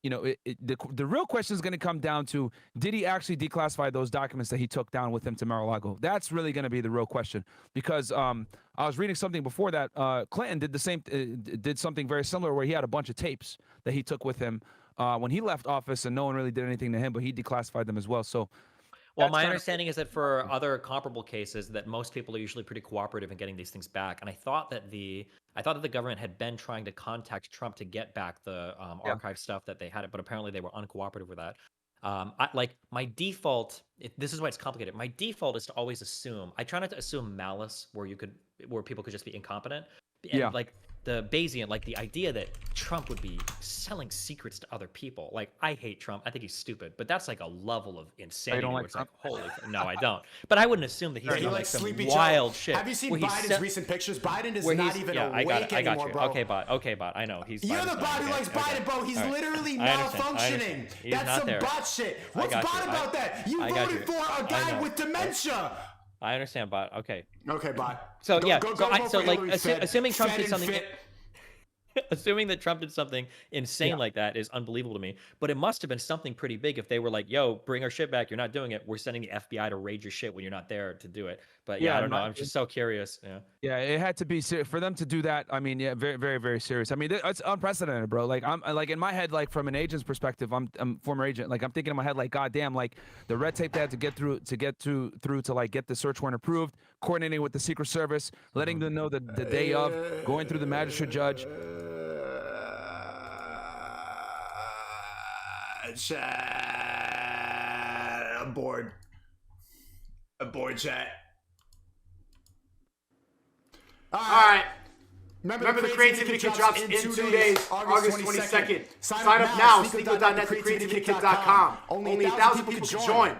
you know, the real question is going to come down to, did he actually declassify those documents that he took down with him to Mar-a-Lago? That's really going to be the real question, because I was reading something before that Clinton did something very similar, where he had a bunch of tapes that he took with him when he left office, and no one really did anything to him, but he declassified them as well. So, well, my understanding is that for other comparable cases, that most people are usually pretty cooperative in getting these things back. And I thought that the government had been trying to contact Trump to get back the archive stuff that they had, but apparently they were uncooperative with that. Like my default, this is why it's complicated. My default is to always assume. I try not to assume malice where people could just be incompetent. And like the Bayesian, like the idea that Trump would be selling secrets to other people. Like, I hate Trump. I think he's stupid, but that's like a level of insanity. don't like where it's like, holy, no, I don't. But I wouldn't assume that he's doing like some wild shit. Have you seen Biden's recent pictures? Biden is not even awake anymore, bro. Okay, bot. I know. You're the bot who likes Biden, bro. He's literally malfunctioning. That's some bot shit. What's bot about that? You voted for a guy with dementia. I understand, bot. Okay, bot. So assuming Trump did something, assuming that Trump did something insane like that is unbelievable to me. But it must have been something pretty big if they were like, "Yo, bring our shit back. You're not doing it. We're sending the FBI to raid your shit when you're not there to do it." But I don't know. I'm just so curious. Yeah, it had to be for them to do that. I mean, very, very, very serious. I mean, it's unprecedented, bro. Like, I'm like, in my head, like, from an agent's perspective, I'm former agent. Like, I'm thinking in my head, like, goddamn, like the red tape they had to get through to like get the search warrant approved, coordinating with the Secret Service, letting them know the day of, going through the magistrate judge. Chat. I'm bored. Chat. All right. Remember the creativity kit drops in 2 days, August 22nd. Sign up now, Sneako.net to creativityKit.com. Only 1,000 people can join.